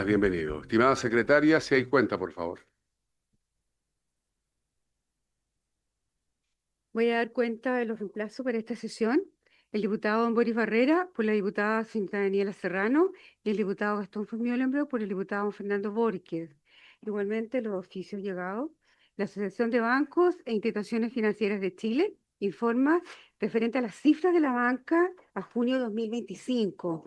días, bienvenido. Estimada secretaria, si hay cuenta, por favor. Voy a dar cuenta de los reemplazos para esta sesión. El diputado don Boris Barrera por la diputada Cinta Daniela Serrano y el diputado Gastón Formiolenbro por el diputado don Fernando Borges. Igualmente, los oficios llegados. La Asociación de Bancos e Instituciones Financieras de Chile informa referente a las cifras de la banca a junio 2025.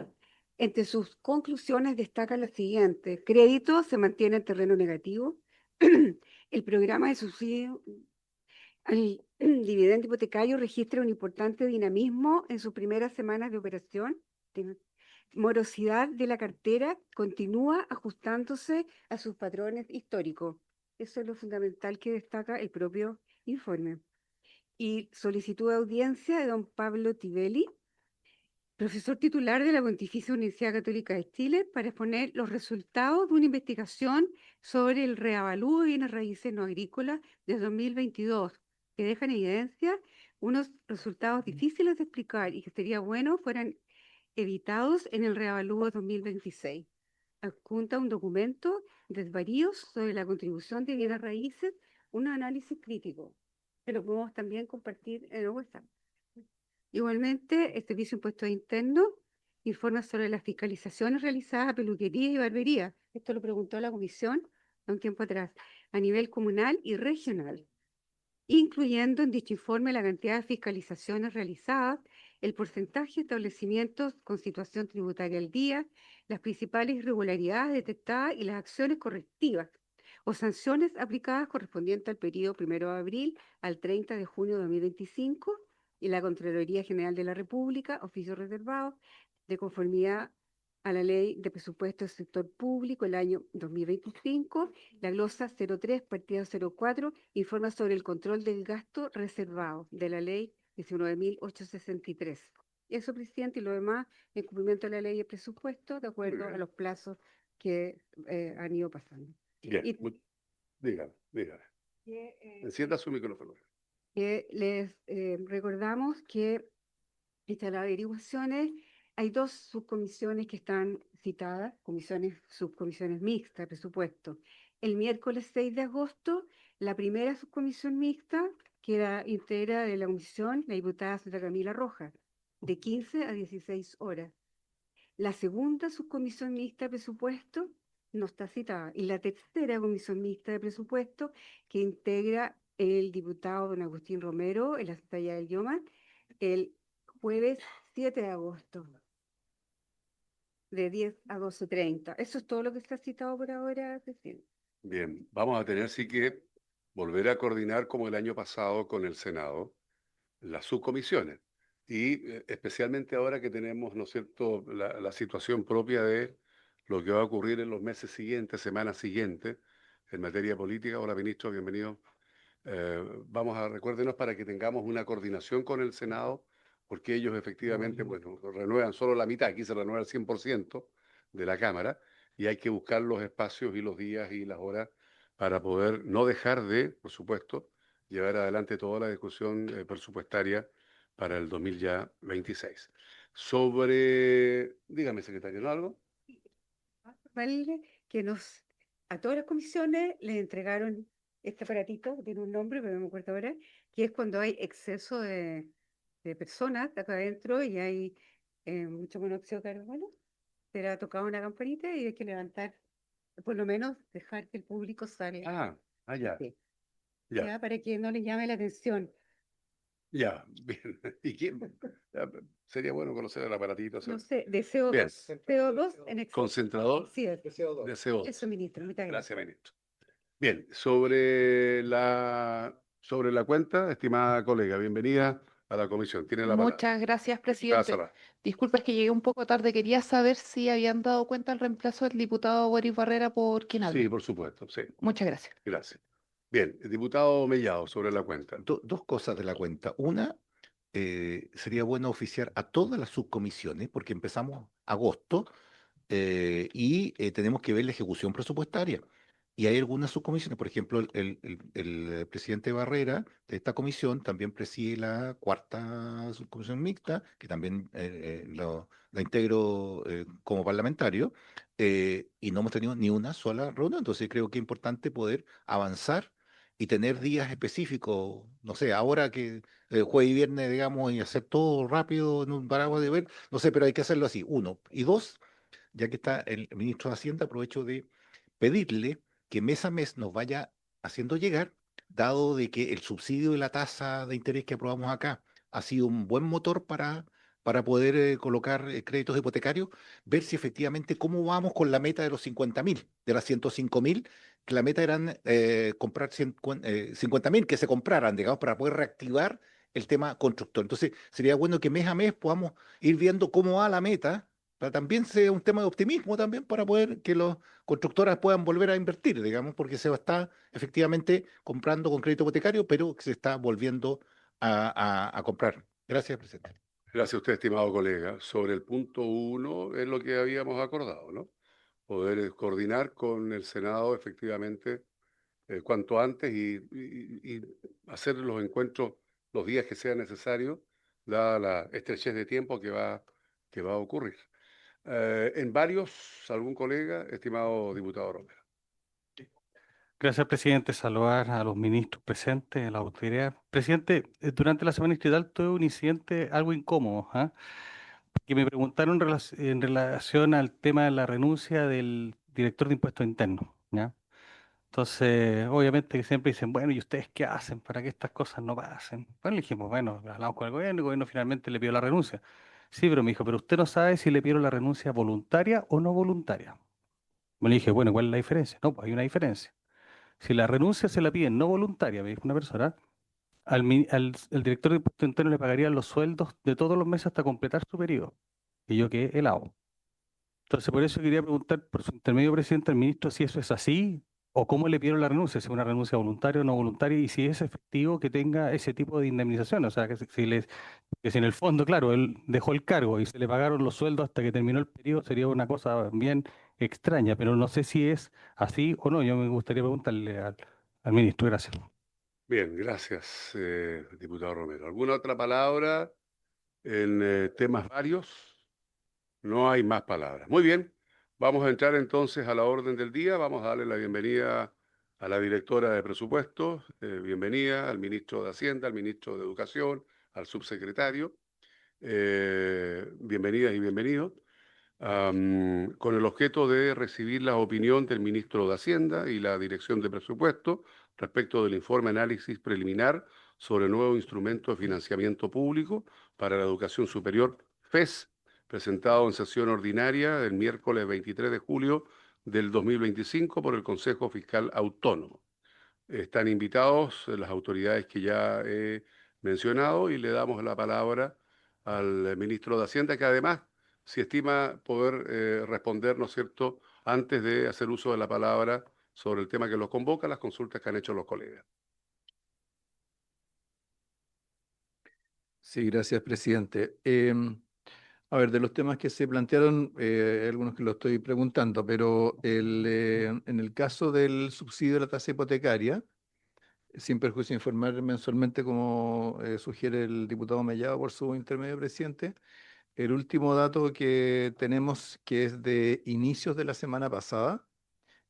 Entre sus conclusiones destaca la siguiente: crédito se mantiene en terreno negativo. El programa de subsidio el dividendo hipotecario registra un importante dinamismo en sus primeras semanas de operación. Morosidad de la cartera continúa ajustándose a sus patrones históricos. Eso es lo fundamental que destaca el propio informe. Y solicitud de audiencia de don Pablo Tivelli, profesor titular de la Pontificia Universidad Católica de Chile, para exponer los resultados de una investigación sobre el reavalúo de bienes raíces no agrícolas de 2022, que deja en evidencia unos resultados difíciles de explicar y que sería bueno fueran evitados en el reavalúo 2026. Adjunta un documento de desvaríos sobre la contribución de bienes raíces, un análisis crítico, que lo podemos también compartir en el WhatsApp. Igualmente, el Servicio de Impuestos Internos informa sobre las fiscalizaciones realizadas a peluquería y barbería. Esto lo preguntó la comisión a un tiempo atrás, a nivel comunal y regional, incluyendo en dicho informe la cantidad de fiscalizaciones realizadas, el porcentaje de establecimientos con situación tributaria al día, las principales irregularidades detectadas y las acciones correctivas o sanciones aplicadas correspondientes al periodo 1 de abril al 30 de junio de 2025, y la Contraloría General de la República, oficio reservado, de conformidad a la Ley de Presupuesto del Sector Público el año 2025, la glosa 03, partida 04, informa sobre el control del gasto reservado de la Ley 19.863. Eso, presidente, y lo demás en cumplimiento de la Ley de Presupuesto, de acuerdo a los plazos que han ido pasando. Bien, Y dígame, dígame. Encienda su micrófono. les recordamos que estas averiguaciones, hay dos subcomisiones que están citadas, subcomisiones mixtas, presupuesto. El miércoles 6 de agosto, la primera subcomisión mixta, que era integra de la comisión, la diputada Santa Camila Rojas, de 15 a 16 horas. La segunda subcomisión mixta de presupuesto no está citada. Y la tercera comisión mixta de presupuesto, que integra el diputado don Agustín Romero en la Secretaría del IOMA, el jueves 7 de agosto, de 10 a 12:30. Eso es todo lo que está citado por ahora, presidente. Bien, vamos a tener sí que volver a coordinar como el año pasado con el Senado las subcomisiones. Y especialmente ahora que tenemos, ¿no es cierto?, la situación propia de lo que va a ocurrir en los meses siguientes, semanas siguientes, en materia política. Hola, ministro, bienvenido. Recuérdenos para que tengamos una coordinación con el Senado, porque ellos efectivamente pues, renuevan solo la mitad, aquí se renueva el 100% de la Cámara, y hay que buscar los espacios y los días y las horas para poder no dejar de, por supuesto, llevar adelante toda la discusión presupuestaria para el 2026. Dígame, secretario, ¿no algo? Vale, que a todas las comisiones le entregaron este aparatito, que tiene un nombre, pero no me acuerdo ahora, que es cuando hay exceso de personas acá adentro y hay mucho monóxido de carbono. Será tocado una campanita y hay que levantar, por lo menos dejar que el público salga. Ya, Sí, ya, ya, para que no le llame la atención. ya, bien. ¿Y quién? Ya, sería bueno conocer el aparatito. No sé, de Bien. CO2 en exceso. Concentrador Sí, de CO2. eso, ministro. Muchas Gracias, gracias. ministro. Bien, sobre la cuenta, estimada colega, bienvenida a la comisión. Tiene la palabra. Muchas gracias, presidente. Pásala. Disculpa, es que llegué un poco tarde. Quería saber si habían dado cuenta del reemplazo del diputado Boris Barrera por quien Sí, hablo. por supuesto, sí. Muchas gracias. Gracias. Bien, el diputado Mellado, sobre la cuenta. Dos cosas de la cuenta. Una, sería bueno oficiar a todas las subcomisiones, porque empezamos agosto y tenemos que ver la ejecución presupuestaria. Y hay algunas subcomisiones, por ejemplo, el presidente Barrera de esta comisión también preside la cuarta subcomisión mixta, que también la integro como parlamentario, y no hemos tenido ni una sola reunión. Entonces creo que es importante poder avanzar y tener días específicos, no sé, ahora que jueves y viernes, digamos, y hacer todo rápido en un paraguas de ver, no sé, pero hay que hacerlo así, uno. Y dos, ya que está el ministro de Hacienda, aprovecho de pedirle que mes a mes nos vaya haciendo llegar, dado de que el subsidio de la tasa de interés que aprobamos acá ha sido un buen motor para poder colocar créditos hipotecarios, ver si efectivamente cómo vamos con la meta de los 50.000, de las 105.000, que la meta eran comprar 50.000 que se compraran, digamos, para poder reactivar el tema constructor. Entonces, sería bueno que mes a mes podamos ir viendo cómo va la meta, para también sea un tema de optimismo también para poder que los constructoras puedan volver a invertir, digamos, porque se está efectivamente comprando con crédito hipotecario, pero se está volviendo a comprar. Gracias, presidente. Gracias a usted, estimado colega. Sobre el punto 1 es lo que habíamos acordado, ¿no? Poder coordinar con el Senado efectivamente cuanto antes y hacer los encuentros los días que sea necesario, dada la estrechez de tiempo que va a ocurrir. En varios, algún colega, estimado diputado Romero. Gracias, presidente. Saludar a los ministros presentes, a la autoridad. Presidente, durante la semana distrital tuve un incidente algo incómodo, ¿ah? Que me preguntaron en relación al tema de la renuncia del director de impuestos internos, ¿ya? Entonces, obviamente que siempre dicen, bueno, ¿y ustedes qué hacen para que estas cosas no pasen? Bueno, le dijimos, bueno, hablamos con el gobierno finalmente le pidió la renuncia. Sí, pero me dijo, pero usted no sabe si le pidieron la renuncia voluntaria o no voluntaria. Me le dije, bueno, ¿cuál es la diferencia? No, pues hay una diferencia. Si la renuncia se la piden no voluntaria, me dijo una persona, el director de impuestos internos le pagarían los sueldos de todos los meses hasta completar su periodo. Y yo quedé helado. Entonces, por eso quería preguntar por su intermedio, presidente, al ministro, si eso es así o cómo le pidieron la renuncia, si es una renuncia voluntaria o no voluntaria, y si es efectivo que tenga ese tipo de indemnización. O sea, que si en el fondo, claro, él dejó el cargo y se le pagaron los sueldos hasta que terminó el periodo, sería una cosa bien extraña, pero no sé si es así o no. Yo me gustaría preguntarle al ministro. Gracias. Bien, gracias, diputado Romero. ¿Alguna otra palabra en temas varios? No hay más palabras. Muy bien, vamos a entrar entonces a la orden del día. Vamos a darle la bienvenida a la directora de presupuestos, bienvenida al ministro de Hacienda, al ministro de Educación, al subsecretario. Bienvenidas y bienvenidos. Con el objeto de recibir la opinión del ministro de Hacienda y la Dirección de Presupuesto respecto del informe análisis preliminar sobre el nuevo instrumento de financiamiento público para la educación superior, FES, presentado en sesión ordinaria el miércoles 23 de julio del 2025 por el Consejo Fiscal Autónomo. Están invitados las autoridades que ya he mencionado y le damos la palabra al ministro de Hacienda, que además, si estima poder responder, ¿no es cierto?, antes de hacer uso de la palabra sobre el tema que los convoca, las consultas que han hecho los colegas. Sí, gracias, presidente. A ver, de los temas que se plantearon, hay algunos que lo estoy preguntando, pero en el caso del subsidio de la tasa hipotecaria, sin perjuicio de informar mensualmente, como sugiere el diputado Mellado por su intermedio, presidente, el último dato que tenemos, que es de inicios de la semana pasada,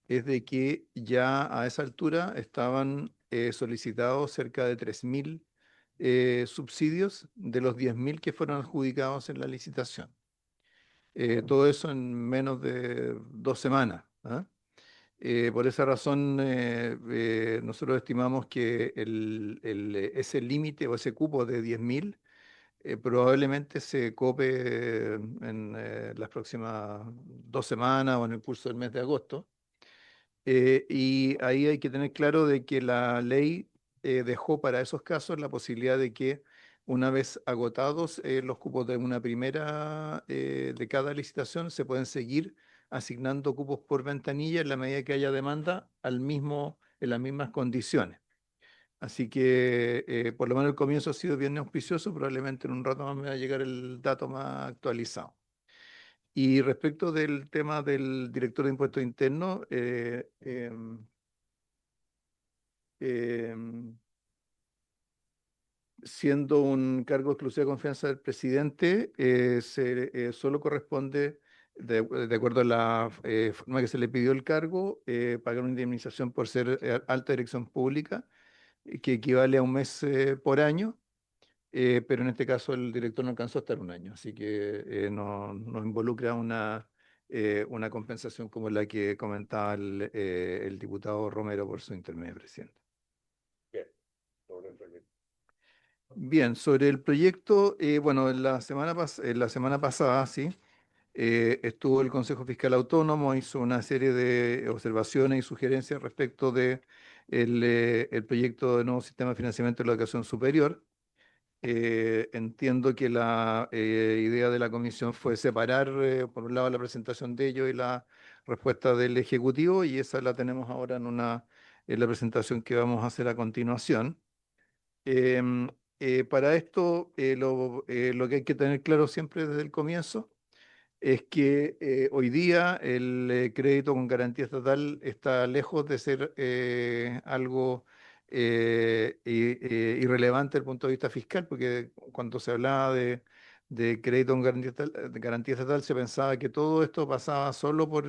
es de que ya a esa altura estaban solicitados cerca de 3.000 subsidios de los 10.000 que fueron adjudicados en la licitación. Todo eso en menos de 2 semanas. ¿Ah? Por esa razón, nosotros estimamos que ese límite o ese cupo de 10.000 probablemente se cope en las próximas 2 semanas o en el curso del mes de agosto. Y ahí hay que tener claro de que la ley dejó para esos casos la posibilidad de que una vez agotados los cupos de una primera de cada licitación, se pueden seguir asignando cupos por ventanilla en la medida que haya demanda en las mismas condiciones. Así que por lo menos el comienzo ha sido bien auspicioso, probablemente en un rato más me va a llegar el dato más actualizado. Y respecto del tema del director de impuestos internos, em, siendo un cargo de exclusiva confianza del presidente, solo corresponde, de acuerdo a la forma que se le pidió el cargo, pagar una indemnización por ser alta dirección pública, que equivale a un mes por año, pero en este caso el director no alcanzó a estar un año, así que no involucra una compensación como la que comentaba el diputado Romero por su intermedio, presidente. Bien, sobre el proyecto. Bien, sobre el proyecto, bueno, la semana pasada, sí, estuvo el Consejo Fiscal Autónomo, hizo una serie de observaciones y sugerencias respecto de el proyecto de nuevo sistema de financiamiento de la educación superior. Entiendo que la idea de la comisión fue separar, por un lado, la presentación de ellos y la respuesta del Ejecutivo, y esa la tenemos ahora en la presentación que vamos a hacer a continuación. Em, para esto, lo que hay que tener claro siempre desde el comienzo es que hoy día el crédito con garantía estatal está lejos de ser algo irrelevante desde el punto de vista fiscal, porque cuando se hablaba de crédito con garantía estatal se pensaba que todo esto pasaba solo por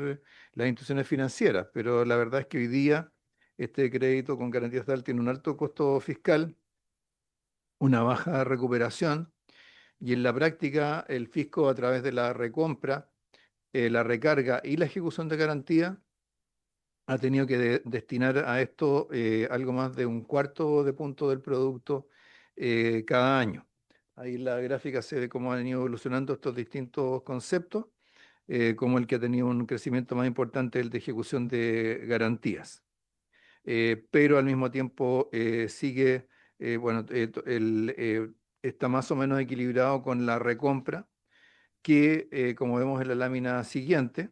las instituciones financieras, pero la verdad es que hoy día este crédito con garantía estatal tiene un alto costo fiscal, una baja recuperación, y en la práctica el fisco, a través de la recompra, la recarga y la ejecución de garantía, ha tenido que destinar a esto algo más de un cuarto de punto del producto cada año. Ahí en la gráfica se ve cómo han ido evolucionando estos distintos conceptos, como el que ha tenido un crecimiento más importante, el de ejecución de garantías. Pero al mismo tiempo sigue, bueno, está más o menos equilibrado con la recompra, que, como vemos en la lámina siguiente,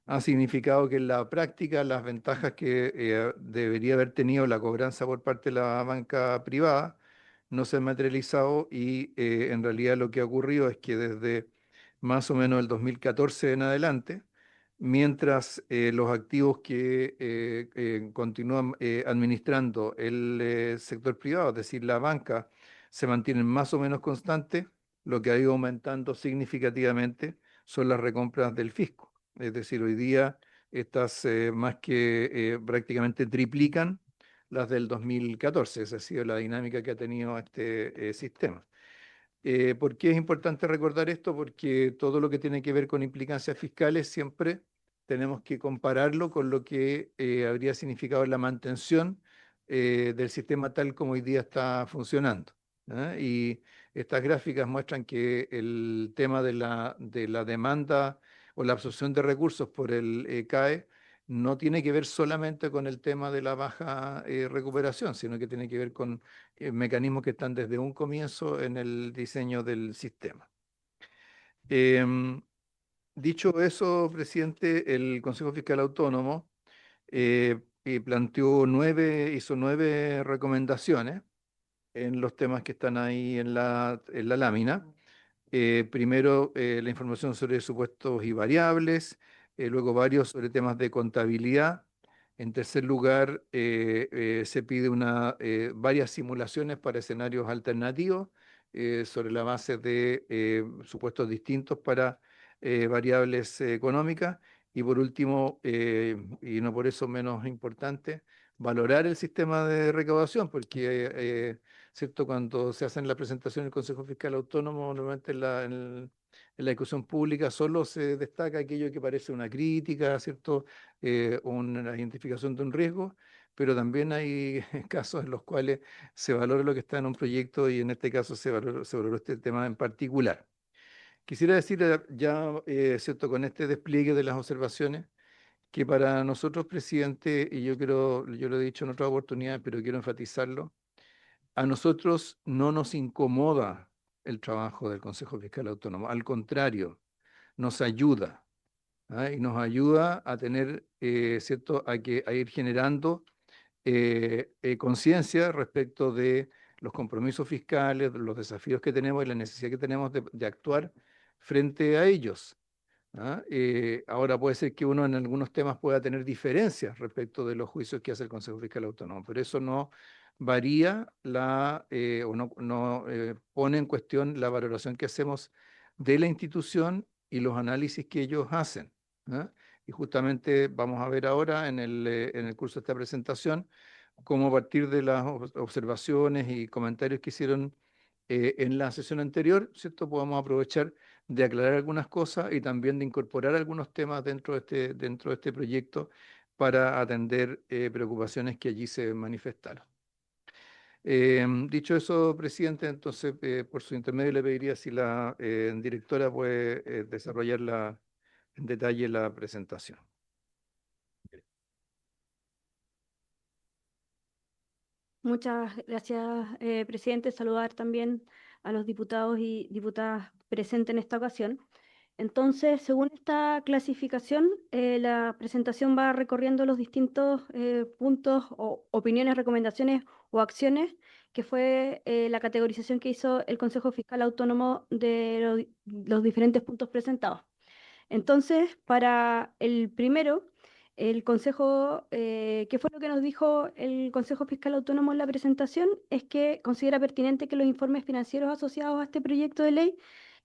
ha significado que en la práctica las ventajas que debería haber tenido la cobranza por parte de la banca privada no se han materializado, y en realidad lo que ha ocurrido es que desde más o menos el 2014 en adelante, mientras los activos que continúan administrando el sector privado, es decir, la banca, se mantienen más o menos constantes, lo que ha ido aumentando significativamente son las recompras del fisco. Es decir, hoy día estas más que prácticamente triplican las del 2014. Esa ha sido la dinámica que ha tenido este sistema. ¿Por qué es importante recordar esto? Porque todo lo que tiene que ver con implicancias fiscales siempre tenemos que compararlo con lo que habría significado la mantención del sistema tal como hoy día está funcionando. ¿Ah? Y estas gráficas muestran que el tema de la demanda o la absorción de recursos por el CAE no tiene que ver solamente con el tema de la baja recuperación, sino que tiene que ver con mecanismos que están desde un comienzo en el diseño del sistema. Em, Dicho eso, presidente, el Consejo Fiscal Autónomo hizo 9 recomendaciones en los temas que están ahí en la lámina. Primero, la información sobre supuestos y variables, luego varios sobre temas de contabilidad. En tercer lugar, se pide varias simulaciones para escenarios alternativos sobre la base de supuestos distintos para variables económicas. Y por último, y no por eso menos importante, valorar el sistema de recaudación, porque ¿cierto? Cuando se hacen la presentación del Consejo Fiscal Autónomo, normalmente en la discusión pública solo se destaca aquello que parece una crítica, ¿cierto? Una identificación de un riesgo, pero también hay casos en los cuales se valora lo que está en un proyecto, y en este caso se valoró este tema en particular. Quisiera decir ya, ¿cierto? Con este despliegue de las observaciones, que para nosotros, presidente, y yo lo he dicho en otra oportunidad, pero quiero enfatizarlo, a nosotros no nos incomoda el trabajo del Consejo Fiscal Autónomo, al contrario, nos ayuda. ¿Ah? Y nos ayuda a tener, ¿cierto?, a ir generando conciencia respecto de los compromisos fiscales, de los desafíos que tenemos y la necesidad que tenemos de actuar frente a ellos. ¿Ah? Ahora puede ser que uno en algunos temas pueda tener diferencias respecto de los juicios que hace el Consejo Fiscal Autónomo, pero eso no varía o no pone en cuestión la valoración que hacemos de la institución y los análisis que ellos hacen. ¿Ah? Y justamente vamos a ver ahora en el curso de esta presentación cómo a partir de las observaciones y comentarios que hicieron en la sesión anterior, ¿cierto? Podemos aprovechar de aclarar algunas cosas y también de incorporar algunos temas dentro de este proyecto para atender preocupaciones que allí se manifestaron. Dicho eso, presidente, entonces por su intermedio le pediría si la directora puede desarrollar en detalle la presentación. Muchas gracias, presidente. Saludar también a los diputados y diputadas presentes en esta ocasión. Entonces, según esta clasificación, la presentación va recorriendo los distintos puntos o opiniones, recomendaciones o acciones que fue la categorización que hizo el Consejo Fiscal Autónomo de los diferentes puntos presentados. Entonces, para el primero, el Consejo, ¿qué fue lo que nos dijo el Consejo Fiscal Autónomo en la presentación? Es que considera pertinente que los informes financieros asociados a este proyecto de ley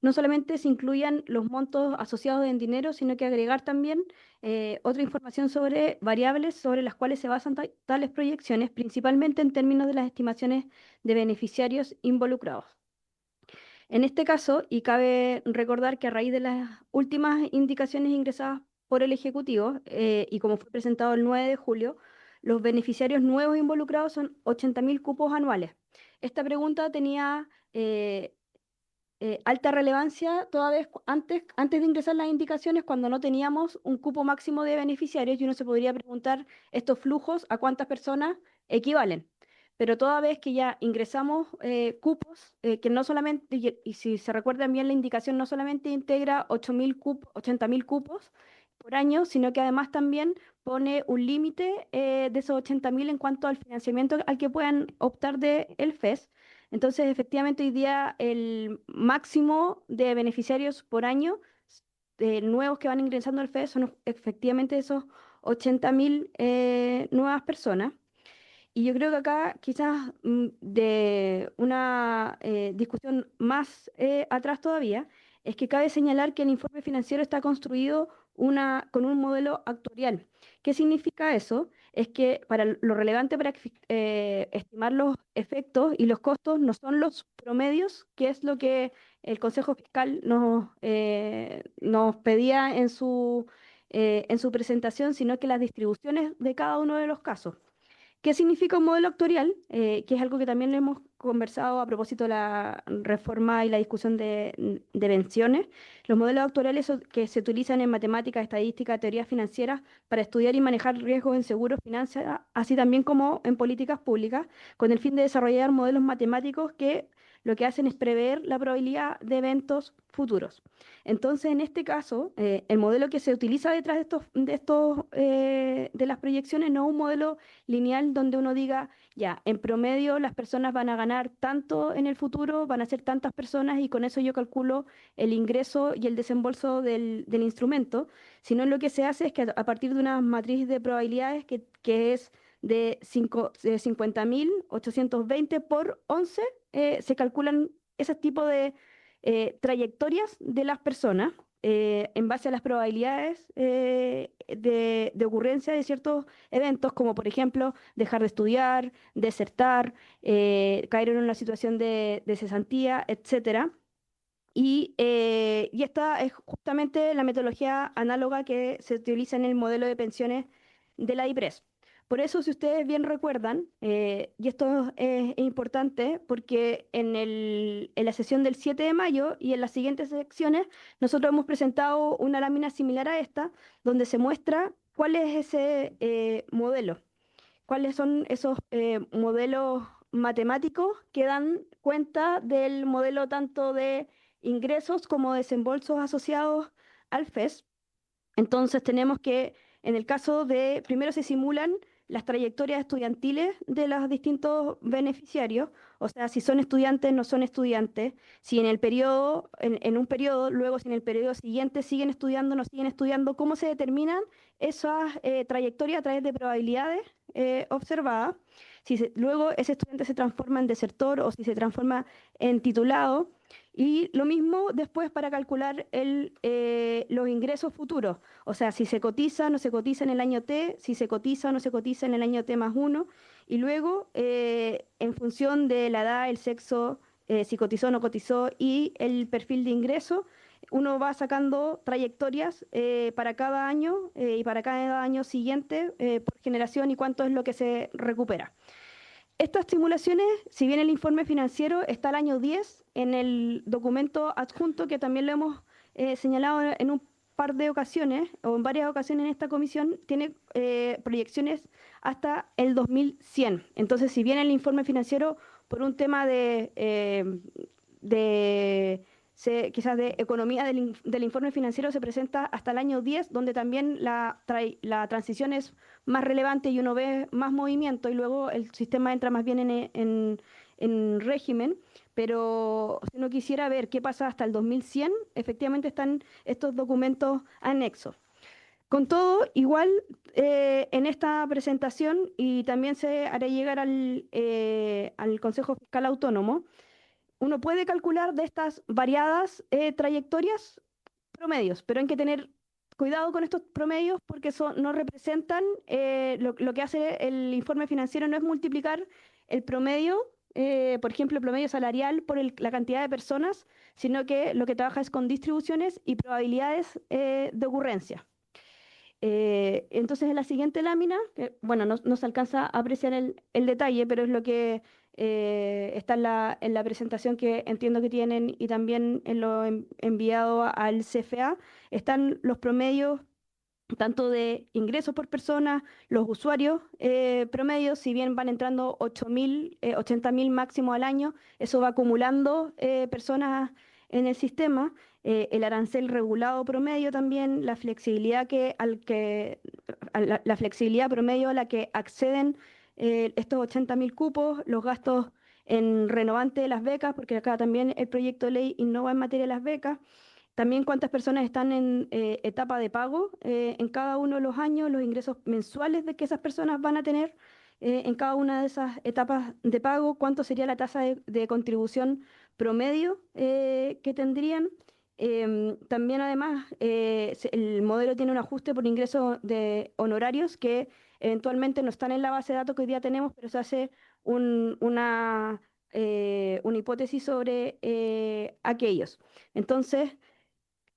no solamente se incluyan los montos asociados en dinero, sino que agregar también otra información sobre variables sobre las cuales se basan tales proyecciones, principalmente en términos de las estimaciones de beneficiarios involucrados. En este caso, y cabe recordar que a raíz de las últimas indicaciones ingresadas por el Ejecutivo, y como fue presentado el 9 de julio, los beneficiarios nuevos involucrados son 80.000 cupos anuales. Esta pregunta tenía alta relevancia toda vez antes de ingresar las indicaciones, cuando no teníamos un cupo máximo de beneficiarios, y uno se podría preguntar estos flujos a cuántas personas equivalen. Pero toda vez que ya ingresamos cupos, que no solamente, y si se recuerdan bien, la indicación no solamente integra 80.000 cupos por año, sino que además también pone un límite de esos 80.000 en cuanto al financiamiento al que puedan optar de el FES. Entonces, efectivamente, hoy día el máximo de beneficiarios por año nuevos que van ingresando al FES son efectivamente esos 80.000 nuevas personas. Y yo creo que acá quizás de una discusión más atrás todavía, es que cabe señalar que el informe financiero está construido con un modelo actuarial. ¿Qué significa eso? Es que lo relevante para estimar los efectos y los costos no son los promedios, que es lo que el Consejo Fiscal nos pedía en su presentación, sino que las distribuciones de cada uno de los casos. ¿Qué significa un modelo actuarial? Que es algo que también hemos conversado a propósito de la reforma y la discusión de pensiones. Los modelos actuariales que se utilizan en matemáticas, estadística, teorías financieras para estudiar y manejar riesgos en seguros, finanzas, así también como en políticas públicas, con el fin de desarrollar modelos matemáticos que lo que hacen es prever la probabilidad de eventos futuros. Entonces, en este caso, el modelo que se utiliza detrás de las proyecciones no es un modelo lineal donde uno diga, ya, en promedio las personas van a ganar tanto en el futuro, van a ser tantas personas y con eso yo calculo el ingreso y el desembolso del instrumento, sino lo que se hace es que a partir de una matriz de probabilidades que es de 50.820 por 11, se calculan ese tipo de trayectorias de las personas en base a las probabilidades de ocurrencia de ciertos eventos, como por ejemplo dejar de estudiar, desertar, caer en una situación de cesantía, etcétera. Y esta es justamente la metodología análoga que se utiliza en el modelo de pensiones de la IPRES. Por eso, si ustedes bien recuerdan, y esto es importante porque en la sesión del 7 de mayo y en las siguientes secciones, nosotros hemos presentado una lámina similar a esta, donde se muestra cuál es ese modelo, cuáles son esos modelos matemáticos que dan cuenta del modelo tanto de ingresos como desembolsos asociados al FES. Entonces tenemos que, en el caso de, primero se simulan las trayectorias estudiantiles de los distintos beneficiarios, o sea, si son estudiantes, no son estudiantes, si en el periodo, en un periodo, luego si en el periodo siguiente siguen estudiando, no siguen estudiando, cómo se determinan esas trayectorias a través de probabilidades observadas. Si luego ese estudiante se transforma en desertor o si se transforma en titulado. Y lo mismo después para calcular los ingresos futuros. O sea, si se cotiza, no se cotiza en el año T, si se cotiza o no se cotiza en el año T más 1. Y luego, en función de la edad, el sexo, si cotizó o no cotizó y el perfil de ingreso, uno va sacando trayectorias para cada año y para cada año siguiente por generación y cuánto es lo que se recupera. Estas simulaciones, si bien el informe financiero está al año 10, en el documento adjunto, que también lo hemos señalado en un par de ocasiones, o en varias ocasiones en esta comisión, tiene proyecciones hasta el 2100. Entonces, si bien el informe financiero, por un tema quizás de economía del informe financiero, se presenta hasta el año 10, donde también la transición es más relevante y uno ve más movimiento y luego el sistema entra más bien en régimen. Pero si uno quisiera ver qué pasa hasta el 2100, efectivamente están estos documentos anexos. Con todo, igual en esta presentación, y también se hará llegar al Consejo Fiscal Autónomo, uno puede calcular de estas variadas trayectorias promedios, pero hay que tener cuidado con estos promedios porque no representan, lo que hace el informe financiero no es multiplicar el promedio, por ejemplo, el promedio salarial por la cantidad de personas, sino que lo que trabaja es con distribuciones y probabilidades de ocurrencia. Entonces, en la siguiente lámina, que, bueno, no se alcanza a apreciar el detalle, pero es lo que está en la presentación que entiendo que tienen y también en lo enviado al CFA, están los promedios tanto de ingresos por persona, los usuarios promedios, si bien van entrando 8.000, 80.000 máximo al año, eso va acumulando personas en el sistema, el arancel regulado promedio también, la flexibilidad la flexibilidad promedio a la que acceden estos 80.000 cupos, los gastos en renovante de las becas, porque acá también el proyecto de ley innova en materia de las becas. También cuántas personas están en etapa de pago en cada uno de los años, los ingresos mensuales de que esas personas van a tener en cada una de esas etapas de pago, cuánto sería la tasa de contribución promedio que tendrían. También además el modelo tiene un ajuste por ingreso de honorarios que eventualmente no están en la base de datos que hoy día tenemos, pero se hace una hipótesis sobre aquellos. Entonces,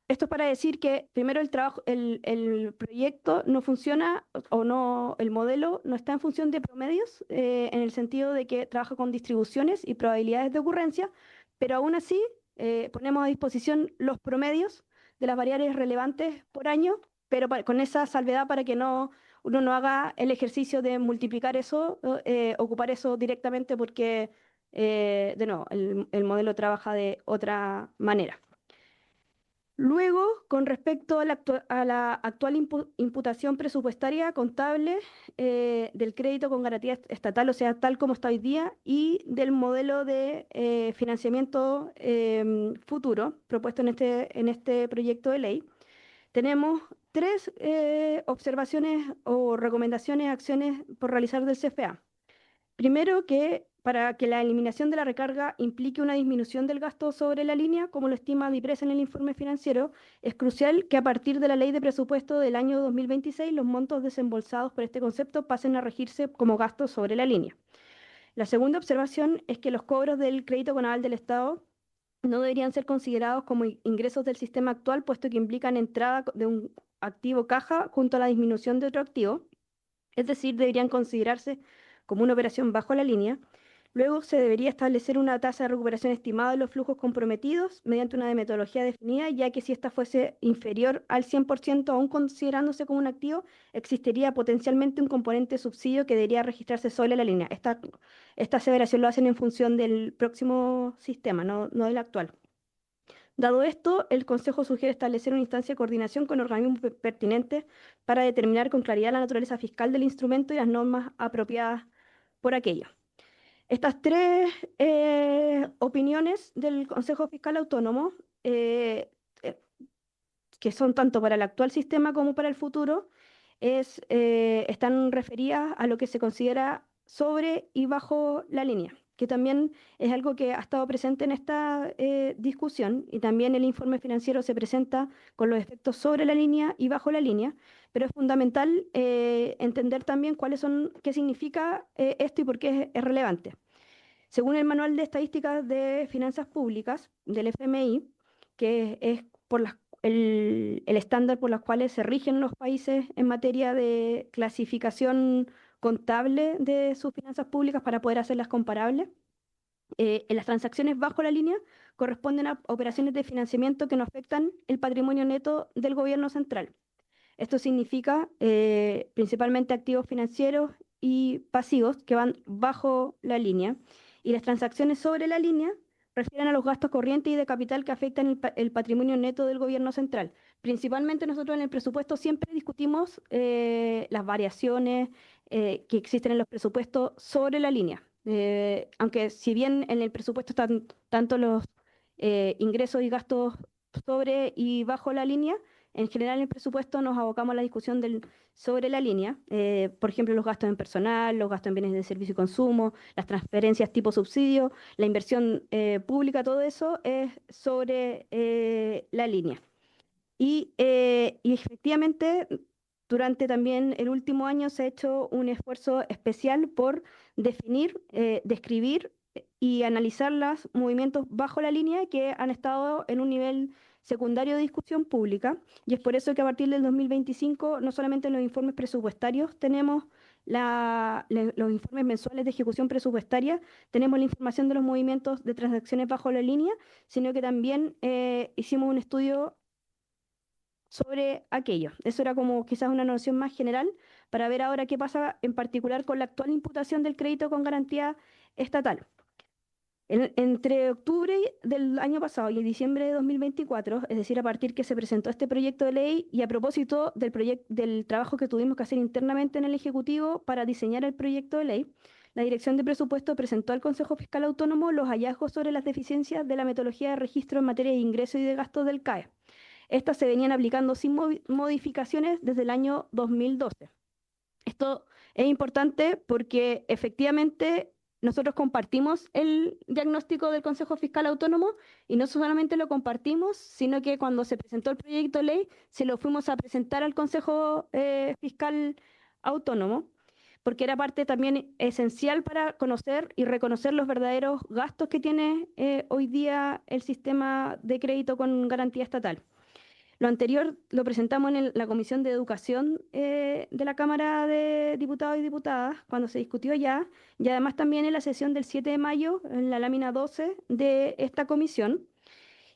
esto es para decir que primero el proyecto no funciona o no, el modelo no está en función de promedios, en el sentido de que trabaja con distribuciones y probabilidades de ocurrencia, pero aún así ponemos a disposición los promedios de las variables relevantes por año, pero con esa salvedad para que uno no haga el ejercicio de multiplicar eso, ocupar eso directamente porque, de nuevo, el modelo trabaja de otra manera. Luego, con respecto a la actual imputación presupuestaria contable del crédito con garantía estatal, o sea, tal como está hoy día, y del modelo de financiamiento futuro propuesto en este proyecto de ley, tenemos tres observaciones o recomendaciones, acciones por realizar del CFA. Primero, que para que la eliminación de la recarga implique una disminución del gasto sobre la línea, como lo estima DIPRES en el informe financiero, es crucial que a partir de la ley de presupuesto del año 2026 los montos desembolsados por este concepto pasen a regirse como gastos sobre la línea. La segunda observación es que los cobros del crédito con aval del Estado no deberían ser considerados como ingresos del sistema actual, puesto que implican entrada de un activo caja junto a la disminución de otro activo, es decir, deberían considerarse como una operación bajo la línea. Luego se debería establecer una tasa de recuperación estimada de los flujos comprometidos mediante una metodología definida, ya que si esta fuese inferior al 100%, aún considerándose como un activo, existiría potencialmente un componente de subsidio que debería registrarse sobre la línea. Esta aseveración lo hacen en función del próximo sistema, no del actual. Dado esto, el Consejo sugiere establecer una instancia de coordinación con organismos pertinentes para determinar con claridad la naturaleza fiscal del instrumento y las normas apropiadas por aquello. Estas tres opiniones del Consejo Fiscal Autónomo, que son tanto para el actual sistema como para el futuro, están referidas a lo que se considera sobre y bajo la línea, que también es algo que ha estado presente en esta discusión, y también el informe financiero se presenta con los efectos sobre la línea y bajo la línea, pero es fundamental entender también qué significa esto y por qué es relevante. Según el Manual de Estadísticas de Finanzas Públicas del FMI, que es el estándar por los cuales se rigen los países en materia de clasificación contable de sus finanzas públicas para poder hacerlas comparables, en las transacciones bajo la línea corresponden a operaciones de financiamiento que no afectan el patrimonio neto del gobierno central. Esto significa principalmente activos financieros y pasivos que van bajo la línea, y las transacciones sobre la línea refieren a los gastos corrientes y de capital que afectan el patrimonio neto del gobierno central. Principalmente nosotros en el presupuesto siempre discutimos las variaciones que existen en los presupuestos sobre la línea. Aunque si bien en el presupuesto están tanto los ingresos y gastos sobre y bajo la línea, en general en el presupuesto nos abocamos a la discusión sobre la línea, por ejemplo, los gastos en personal, los gastos en bienes de servicio y consumo, las transferencias tipo subsidio, la inversión pública, todo eso es sobre la línea. Y efectivamente, durante también el último año se ha hecho un esfuerzo especial por definir, describir y analizar los movimientos bajo la línea que han estado en un nivel secundario de discusión pública, y es por eso que a partir del 2025 no solamente en los informes presupuestarios tenemos los informes mensuales de ejecución presupuestaria, tenemos la información de los movimientos de transacciones bajo la línea, sino que también hicimos un estudio sobre aquello. Eso era como quizás una noción más general para ver ahora qué pasa en particular con la actual imputación del crédito con garantía estatal. Entre octubre del año pasado y diciembre de 2024, es decir, a partir que se presentó este proyecto de ley y a propósito del trabajo que tuvimos que hacer internamente en el Ejecutivo para diseñar el proyecto de ley, la Dirección de Presupuesto presentó al Consejo Fiscal Autónomo los hallazgos sobre las deficiencias de la metodología de registro en materia de ingresos y de gastos del CAE. Estas se venían aplicando sin modificaciones desde el año 2012. Esto es importante porque efectivamente nosotros compartimos el diagnóstico del Consejo Fiscal Autónomo, y no solamente lo compartimos, sino que cuando se presentó el proyecto de ley se lo fuimos a presentar al Consejo Fiscal Autónomo, porque era parte también esencial para conocer y reconocer los verdaderos gastos que tiene hoy día el sistema de crédito con garantía estatal. Lo anterior lo presentamos en la Comisión de Educación de la Cámara de Diputados y Diputadas, cuando se discutió ya, y además también en la sesión del 7 de mayo, en la lámina 12 de esta comisión.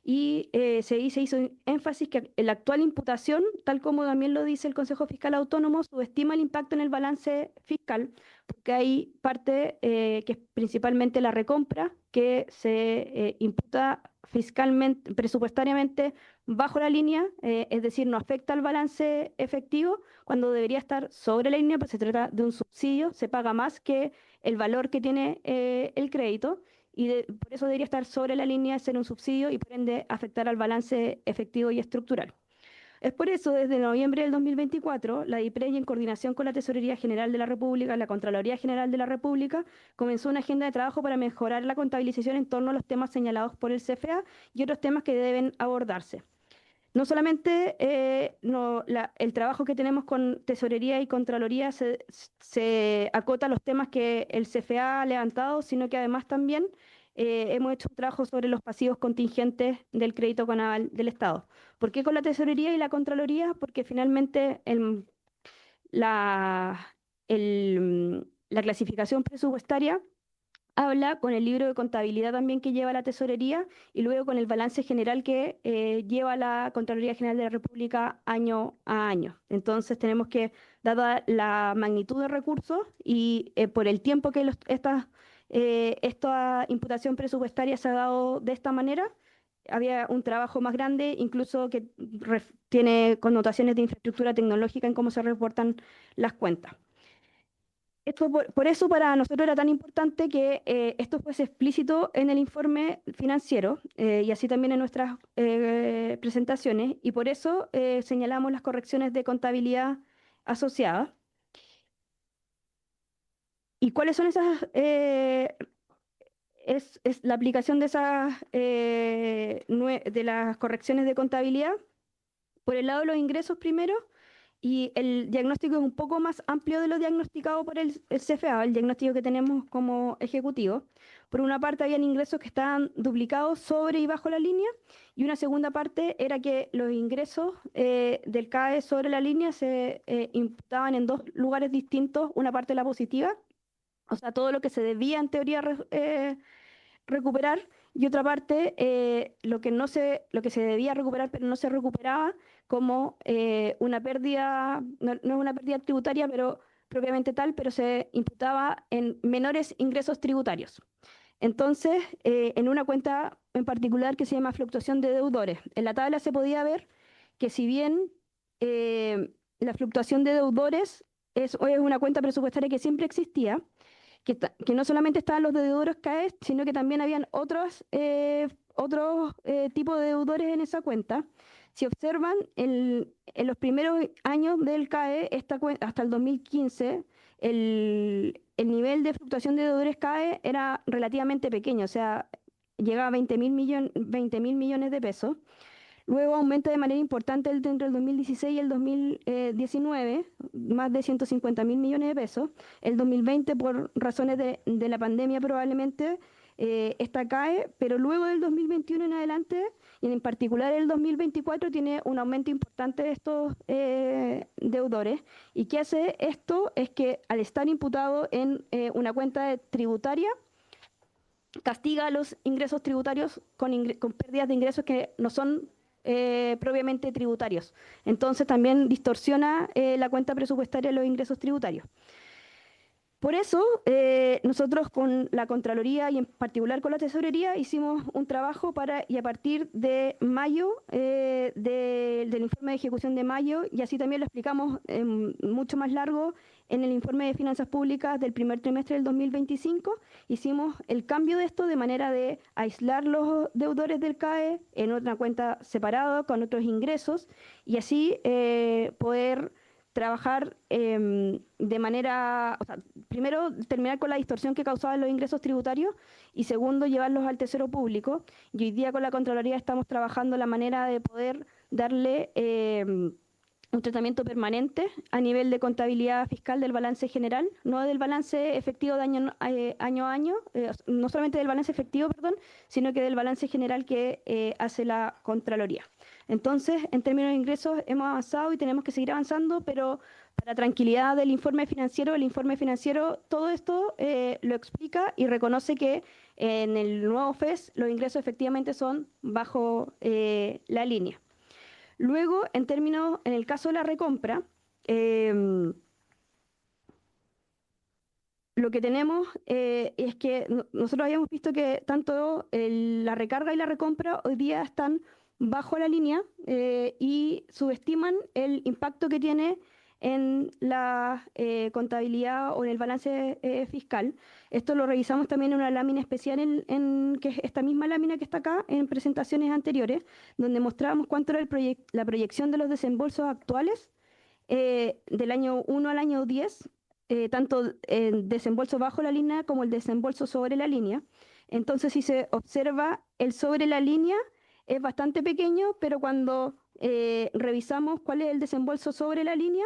Y se hizo énfasis que la actual imputación, tal como también lo dice el Consejo Fiscal Autónomo, subestima el impacto en el balance fiscal, porque hay parte que es principalmente la recompra, que se imputa fiscalmente, presupuestariamente bajo la línea, es decir, no afecta al balance efectivo cuando debería estar sobre la línea, pues se trata de un subsidio, se paga más que el valor que tiene el crédito, y por eso debería estar sobre la línea, ser un subsidio y por ende afectar al balance efectivo y estructural. Es por eso, desde noviembre del 2024, la DIPRES, y en coordinación con la Tesorería General de la República, la Contraloría General de la República, comenzó una agenda de trabajo para mejorar la contabilización en torno a los temas señalados por el CFA y otros temas que deben abordarse. No solamente el trabajo que tenemos con Tesorería y Contraloría se acota a los temas que el CFA ha levantado, sino que además también hemos hecho un trabajo sobre los pasivos contingentes del crédito con aval del Estado. ¿Por qué con la Tesorería y la Contraloría? Porque finalmente la clasificación presupuestaria habla con el libro de contabilidad también que lleva la Tesorería, y luego con el balance general que lleva la Contraloría General de la República año a año. Entonces tenemos que, dada la magnitud de recursos y por el tiempo que esta imputación presupuestaria se ha dado de esta manera, había un trabajo más grande, incluso que tiene connotaciones de infraestructura tecnológica en cómo se reportan las cuentas. Esto por eso para nosotros era tan importante que esto fuese explícito en el informe financiero y así también en nuestras presentaciones, y por eso señalamos las correcciones de contabilidad asociadas. ¿Y cuáles son esas? Es la aplicación de esas de las correcciones de contabilidad. Por el lado de los ingresos primero, y el diagnóstico es un poco más amplio de lo diagnosticado por el CFA, el diagnóstico que tenemos como ejecutivo. Por una parte, habían ingresos que estaban duplicados sobre y bajo la línea, y una segunda parte era que los ingresos del CAE sobre la línea se imputaban en dos lugares distintos, una parte la positiva, o sea, todo lo que se debía en teoría recuperar, y otra parte lo que se debía recuperar pero no se recuperaba como una pérdida, no es una pérdida tributaria pero propiamente tal, pero se imputaba en menores ingresos tributarios. Entonces, en una cuenta en particular que se llama fluctuación de deudores, en la tabla se podía ver que si bien la fluctuación de deudores es una cuenta presupuestaria que siempre existía, que no solamente estaban los deudores CAE, sino que también habían otros tipos de deudores en esa cuenta. Si observan, en los primeros años del CAE, hasta el 2015, el nivel de fluctuación de deudores CAE era relativamente pequeño, o sea, llegaba a 20.000 millones de pesos. Luego aumenta de manera importante entre el 2016 y el 2019, más de 150.000 millones de pesos. El 2020, por razones de la pandemia probablemente, esta cae, pero luego del 2021 en adelante, y en particular el 2024, tiene un aumento importante de estos deudores. ¿Y qué hace esto? Es que al estar imputado en una cuenta tributaria, castiga los ingresos tributarios con pérdidas de ingresos que no son propiamente tributarios. Entonces también distorsiona la cuenta presupuestaria de los ingresos tributarios. Por eso, nosotros con la Contraloría y en particular con la Tesorería hicimos un trabajo y a partir de mayo, del informe de ejecución de mayo, y así también lo explicamos mucho más largo en el informe de finanzas públicas del primer trimestre del 2025, hicimos el cambio de esto de manera de aislar los deudores del CAE en otra cuenta separada con otros ingresos, y así poder trabajar de manera, o sea, primero terminar con la distorsión que causaban los ingresos tributarios y segundo llevarlos al Tesoro Público. Y hoy día con la Contraloría estamos trabajando la manera de poder darle un tratamiento permanente a nivel de contabilidad fiscal del balance general, no del balance efectivo de año a año, no solamente del balance efectivo, perdón, sino que del balance general que hace la Contraloría. Entonces, en términos de ingresos hemos avanzado y tenemos que seguir avanzando, pero para tranquilidad del informe financiero, todo esto lo explica y reconoce que en el nuevo FES los ingresos efectivamente son bajo la línea. Luego, en el caso de la recompra, lo que tenemos es que nosotros habíamos visto que tanto la recarga y la recompra hoy día están bajo la línea y subestiman el impacto que tiene en la contabilidad o en el balance fiscal. Esto lo revisamos también en una lámina especial, que es esta misma lámina que está acá en presentaciones anteriores, donde mostrábamos cuánto era la proyección de los desembolsos actuales del año 1 al año 10, tanto el desembolso bajo la línea como el desembolso sobre la línea. Entonces, si se observa, el sobre la línea es bastante pequeño, pero cuando revisamos cuál es el desembolso sobre la línea,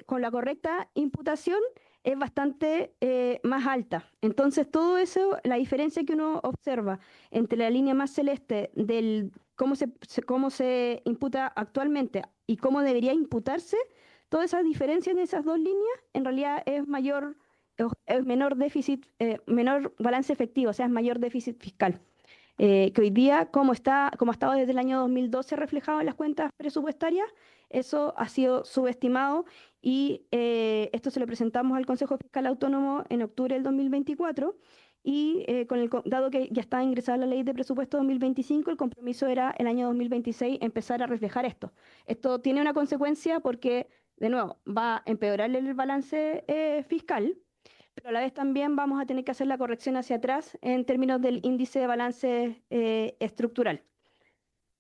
con la correcta imputación, es bastante más alta. Entonces, todo eso, la diferencia que uno observa entre la línea más celeste del cómo se imputa actualmente y cómo debería imputarse, todas esas diferencias en esas dos líneas, en realidad es menor déficit, menor balance efectivo, o sea, es mayor déficit fiscal. Que hoy día, como ha estado desde el año 2012 reflejado en las cuentas presupuestarias, eso ha sido subestimado y esto se lo presentamos al Consejo Fiscal Autónomo en octubre del 2024 y dado que ya está ingresada la ley de presupuesto 2025, el compromiso era el año 2026 empezar a reflejar esto. Esto tiene una consecuencia porque, de nuevo, va a empeorar el balance fiscal, pero a la vez también vamos a tener que hacer la corrección hacia atrás en términos del índice de balance estructural.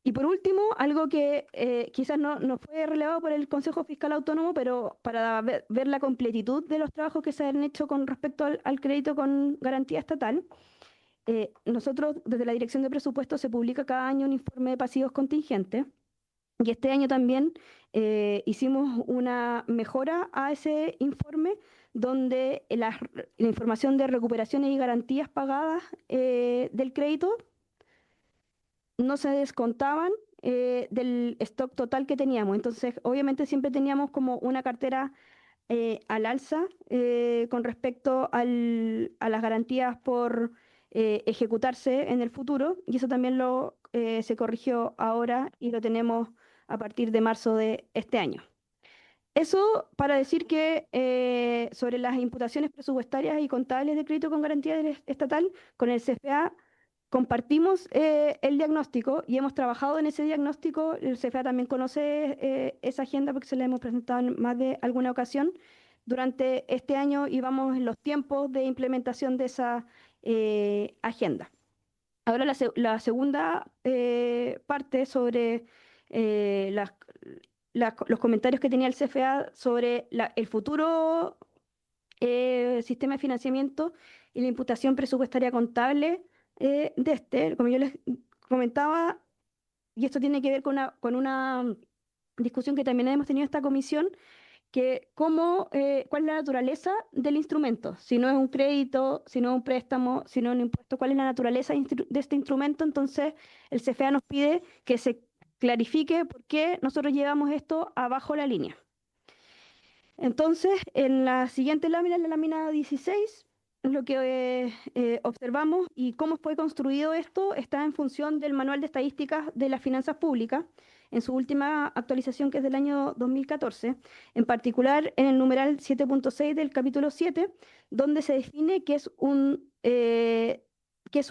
Y por último, algo que quizás no fue relevado por el Consejo Fiscal Autónomo, pero para ver la completitud de los trabajos que se han hecho con respecto al crédito con garantía estatal, nosotros desde la Dirección de Presupuestos se publica cada año un informe de pasivos contingentes. Y este año también hicimos una mejora a ese informe donde la información de recuperaciones y garantías pagadas del crédito no se descontaban del stock total que teníamos. Entonces, obviamente siempre teníamos como una cartera al alza con respecto a las garantías por ejecutarse en el futuro, y eso también se corrigió ahora y lo tenemos a partir de marzo de este año. Eso para decir que sobre las imputaciones presupuestarias y contables de crédito con garantía estatal, con el CFA compartimos el diagnóstico y hemos trabajado en ese diagnóstico. El CFA también conoce esa agenda porque se la hemos presentado en más de alguna ocasión. Durante este año íbamos en los tiempos de implementación de esa agenda. Ahora la segunda parte sobre los comentarios que tenía el CFA sobre el futuro sistema de financiamiento y la imputación presupuestaria contable como yo les comentaba, y esto tiene que ver con una discusión que también hemos tenido en esta comisión, que cuál es la naturaleza del instrumento, si no es un crédito, si no es un préstamo, si no es un impuesto, cuál es la naturaleza de este instrumento. Entonces el CFA nos pide que se clarifique por qué nosotros llevamos esto abajo la línea. Entonces, en la siguiente lámina, en la lámina 16, lo que observamos y cómo fue construido esto está en función del Manual de Estadísticas de las Finanzas Públicas, en su última actualización, que es del año 2014, en particular en el numeral 7.6 del capítulo 7, donde se define qué es un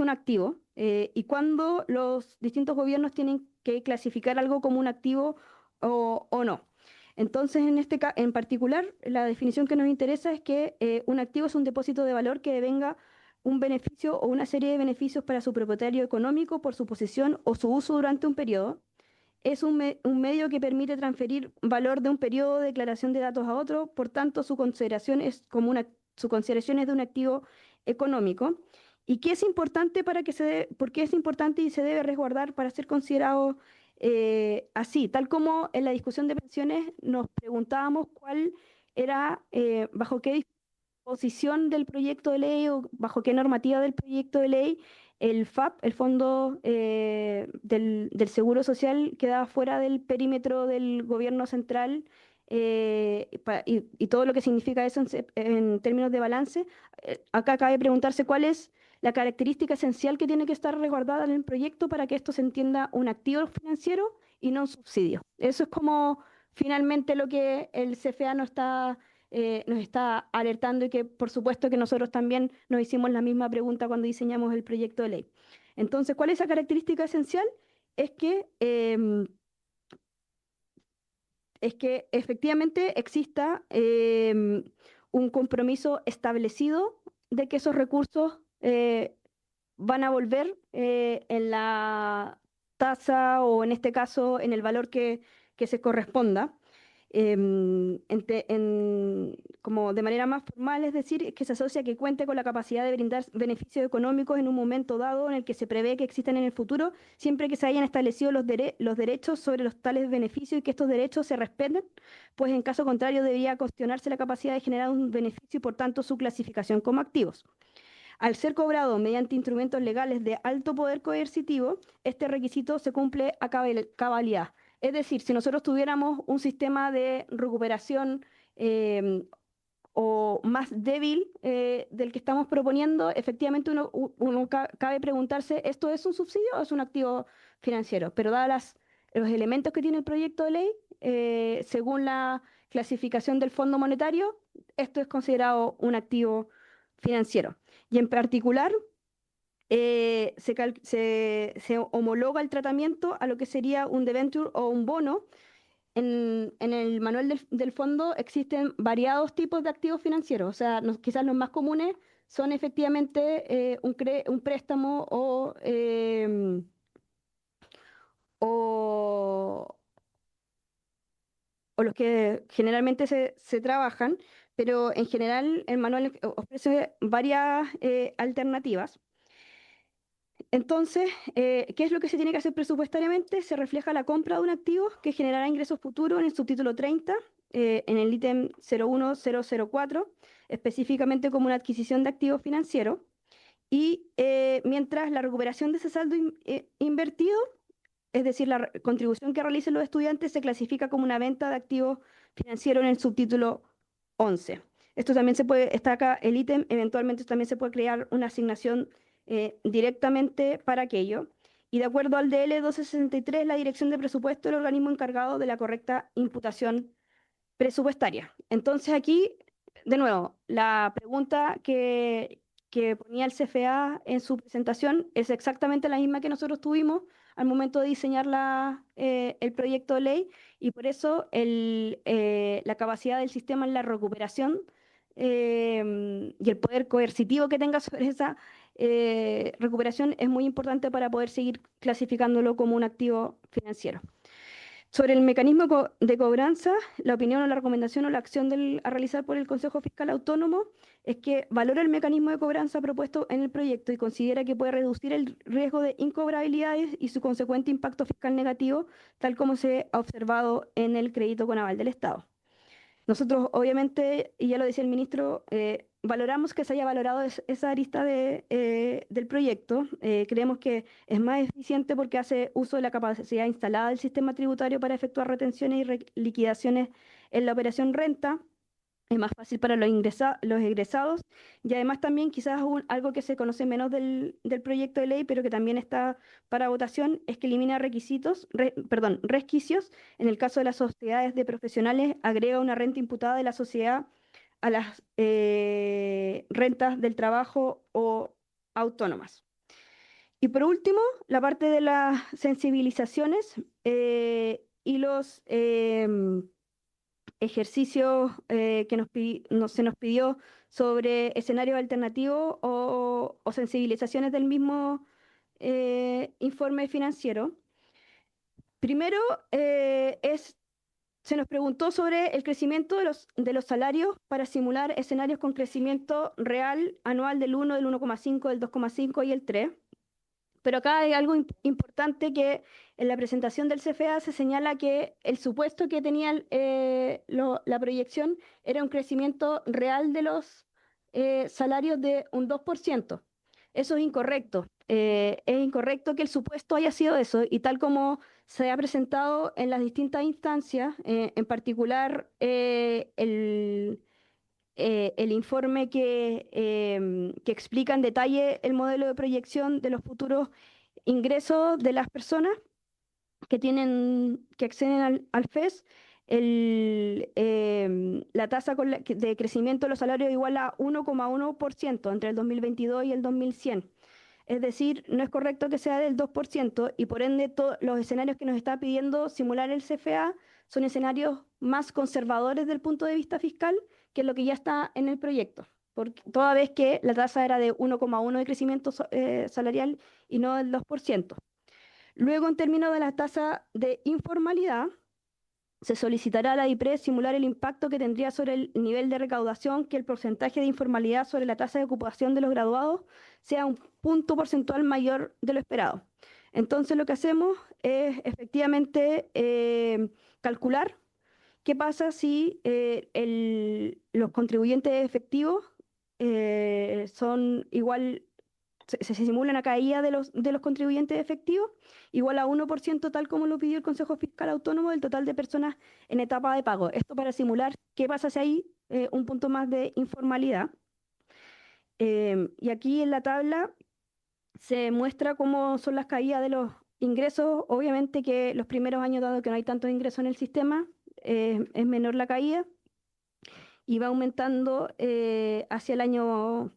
activo y cuándo los distintos gobiernos tienen que clasificar algo como un activo o no. Entonces, en particular, la definición que nos interesa es que un activo es un depósito de valor que devenga un beneficio o una serie de beneficios para su propietario económico por su posesión o su uso durante un periodo. Es un medio que permite transferir valor de un periodo de declaración de datos a otro, por tanto, su consideración es de un activo económico. ¿Y qué es importante por qué es importante y se debe resguardar para ser considerado así? Tal como en la discusión de pensiones nos preguntábamos cuál era, bajo qué disposición del proyecto de ley o bajo qué normativa del proyecto de ley el FAP, el Fondo del Seguro Social, quedaba fuera del perímetro del gobierno central, y todo lo que significa eso en términos de balance. Acá cabe preguntarse cuál es la característica esencial que tiene que estar resguardada en el proyecto para que esto se entienda un activo financiero y no un subsidio. Eso es como finalmente lo que el CFA nos está alertando, y que por supuesto que nosotros también nos hicimos la misma pregunta cuando diseñamos el proyecto de ley. Entonces, ¿cuál es esa característica esencial? Es que efectivamente exista un compromiso establecido de que esos recursos van a volver en la tasa, o en este caso en el valor que se corresponda. Como de manera más formal, es decir, que se asocia que cuente con la capacidad de brindar beneficios económicos en un momento dado en el que se prevé que existan en el futuro, siempre que se hayan establecido los derechos sobre los tales beneficios y que estos derechos se respeten, pues en caso contrario debería cuestionarse la capacidad de generar un beneficio y por tanto su clasificación como activos. Al ser cobrado mediante instrumentos legales de alto poder coercitivo, este requisito se cumple a cabalidad. Es decir, si nosotros tuviéramos un sistema de recuperación o más débil del que estamos proponiendo, efectivamente cabe preguntarse, ¿esto es un subsidio o es un activo financiero? Pero dados los elementos que tiene el proyecto de ley, según la clasificación del Fondo Monetario, esto es considerado un activo financiero. Y en particular, se homologa el tratamiento a lo que sería un debenture o un bono. En el manual del fondo existen variados tipos de activos financieros, o sea, quizás los más comunes son efectivamente un préstamo o, o los que generalmente se trabajan, pero en general el manual ofrece varias alternativas. Entonces, ¿qué es lo que se tiene que hacer presupuestariamente? Se refleja la compra de un activo que generará ingresos futuros en el subtítulo 30, en el ítem 01004, específicamente como una adquisición de activos financieros. Y mientras la recuperación de ese saldo invertido, es decir, la contribución que realicen los estudiantes, se clasifica como una venta de activos financieros en el subtítulo 11. Esto también está acá el ítem, eventualmente también se puede crear una asignación directamente para aquello. Y de acuerdo al DL 1263, la Dirección de Presupuesto es el organismo encargado de la correcta imputación presupuestaria. Entonces aquí, de nuevo, la pregunta que ponía el CFA en su presentación es exactamente la misma que nosotros tuvimos al momento de diseñar el proyecto de ley, y por eso la capacidad del sistema en la recuperación y el poder coercitivo que tenga sobre esa recuperación es muy importante para poder seguir clasificándolo como un activo financiero. Sobre el mecanismo de cobranza, la opinión o la recomendación o la acción a realizar por el Consejo Fiscal Autónomo es que valora el mecanismo de cobranza propuesto en el proyecto y considera que puede reducir el riesgo de incobrabilidades y su consecuente impacto fiscal negativo, tal como se ha observado en el crédito con aval del Estado. Nosotros, obviamente, y ya lo decía el ministro, valoramos que se haya valorado esa arista del proyecto. Creemos que es más eficiente porque hace uso de la capacidad instalada del sistema tributario para efectuar retenciones y liquidaciones en la operación renta. Es más fácil para los egresados, y además también quizás algo que se conoce menos del proyecto de ley, pero que también está para votación, es que elimina resquicios. En el caso de las sociedades de profesionales, agrega una renta imputada de la sociedad a las rentas del trabajo o autónomas. Y por último, la parte de las sensibilizaciones y los ejercicios que se nos pidió sobre escenarios alternativos o sensibilizaciones del mismo informe financiero. Primero, se nos preguntó sobre el crecimiento de los salarios para simular escenarios con crecimiento real anual del 1, del 1,5, del 2,5 y el 3. Pero acá hay algo importante, que en la presentación del CFA se señala que el supuesto que tenía la proyección era un crecimiento real de los salarios de un 2%. Eso es incorrecto. Es incorrecto que el supuesto haya sido eso, y tal como se ha presentado en las distintas instancias, en particular el informe que explica en detalle el modelo de proyección de los futuros ingresos de las personas que acceden al FES. La tasa de crecimiento de los salarios igual a 1,1% entre el 2022 y el 2100. Es decir, no es correcto que sea del 2%, y por ende los escenarios que nos está pidiendo simular el CFA son escenarios más conservadores desde el punto de vista fiscal que lo que ya está en el proyecto, toda vez que la tasa era de 1,1% de crecimiento salarial y no del 2%. Luego, en términos de la tasa de informalidad, se solicitará a la DIPRES simular el impacto que tendría sobre el nivel de recaudación que el porcentaje de informalidad sobre la tasa de ocupación de los graduados sea un punto porcentual mayor de lo esperado. Entonces, lo que hacemos es efectivamente calcular qué pasa si los contribuyentes efectivos son igual, se simula una caída de los contribuyentes efectivos igual a 1%, tal como lo pidió el Consejo Fiscal Autónomo del total de personas en etapa de pago. Esto para simular qué pasa si hay un punto más de informalidad. Y aquí en la tabla se muestra cómo son las caídas de los ingresos. Obviamente que los primeros años, dado que no hay tantos ingresos en el sistema, es menor la caída, y va aumentando hacia el año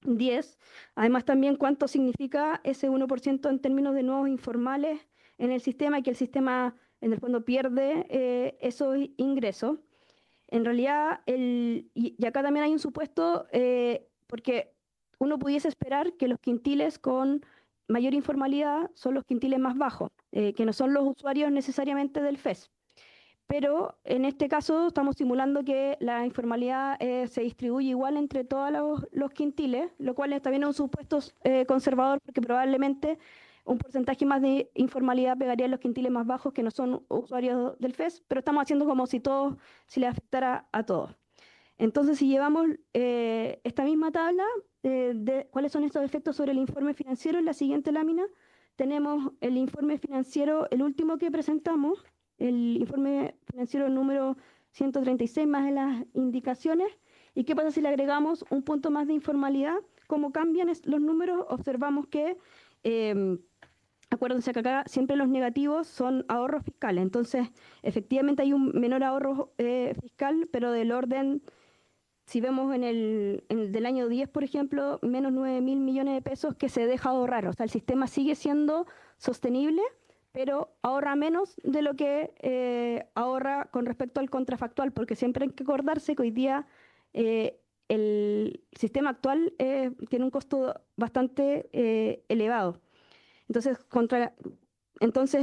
10. Además, también cuánto significa ese 1% en términos de nuevos informales en el sistema y que el sistema en el fondo pierde esos ingresos. En realidad, y acá también hay un supuesto, porque uno pudiese esperar que los quintiles con mayor informalidad son los quintiles más bajos, que no son los usuarios necesariamente del FES. Pero en este caso estamos simulando que la informalidad se distribuye igual entre todos los quintiles, lo cual también es un supuesto conservador porque probablemente un porcentaje más de informalidad pegaría en los quintiles más bajos que no son usuarios del FES, pero estamos haciendo como si le afectara a todos. Entonces, si llevamos esta misma tabla de cuáles son estos efectos sobre el informe financiero en la siguiente lámina, tenemos el informe financiero, el último que presentamos, el informe financiero número 136 más de las indicaciones. ¿Y qué pasa si le agregamos un punto más de informalidad? Como cambian los números, observamos que, acuérdense que acá siempre los negativos son ahorros fiscales. Entonces, efectivamente hay un menor ahorro fiscal, pero del orden, si vemos en el del año 10, por ejemplo, menos 9.000 millones de pesos que se deja ahorrar. O sea, el sistema sigue siendo sostenible, pero ahorra menos de lo que ahorra con respecto al contrafactual, porque siempre hay que acordarse que hoy día el sistema actual tiene un costo bastante elevado. Entonces,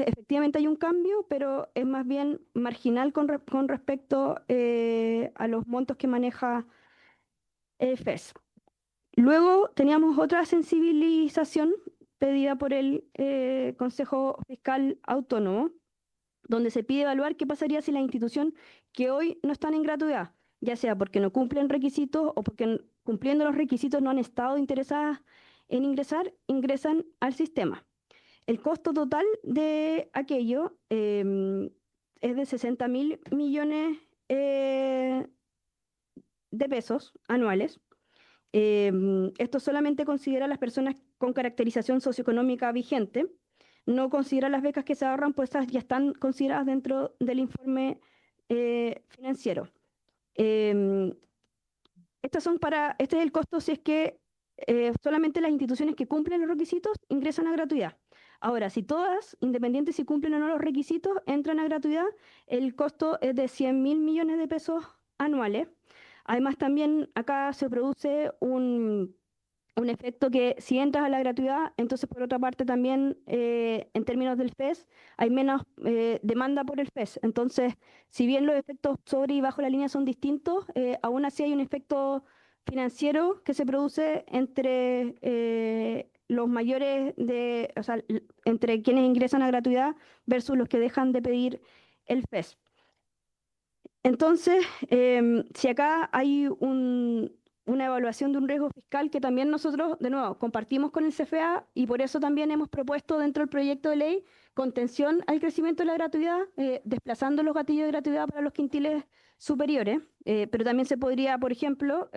efectivamente hay un cambio, pero es más bien marginal con respecto a los montos que maneja el FES. Luego teníamos otra sensibilización pedida por el Consejo Fiscal Autónomo, donde se pide evaluar qué pasaría si la institución que hoy no están en gratuidad, ya sea porque no cumplen requisitos o porque cumpliendo los requisitos no han estado interesadas en ingresan al sistema. El costo total de aquello es de 60.000 millones de pesos anuales. Esto solamente considera a las personas con caracterización socioeconómica vigente, no considera las becas que se ahorran, pues estas ya están consideradas dentro del informe financiero. Este es el costo si es que solamente las instituciones que cumplen los requisitos ingresan a gratuidad. Ahora, si todas, independientes si cumplen o no los requisitos, entran a gratuidad, el costo es de 100.000 millones de pesos anuales. Además, también acá se produce un efecto que si entras a la gratuidad, entonces por otra parte también en términos del FES hay menos demanda por el FES. Entonces, si bien los efectos sobre y bajo la línea son distintos, aún así hay un efecto financiero que se produce entre los mayores o sea, entre quienes ingresan a gratuidad versus los que dejan de pedir el FES. Entonces, si acá hay una evaluación de un riesgo fiscal que también nosotros, de nuevo, compartimos con el CFA y por eso también hemos propuesto dentro del proyecto de ley contención al crecimiento de la gratuidad, desplazando los gatillos de gratuidad para los quintiles superiores, pero también se podría, por ejemplo,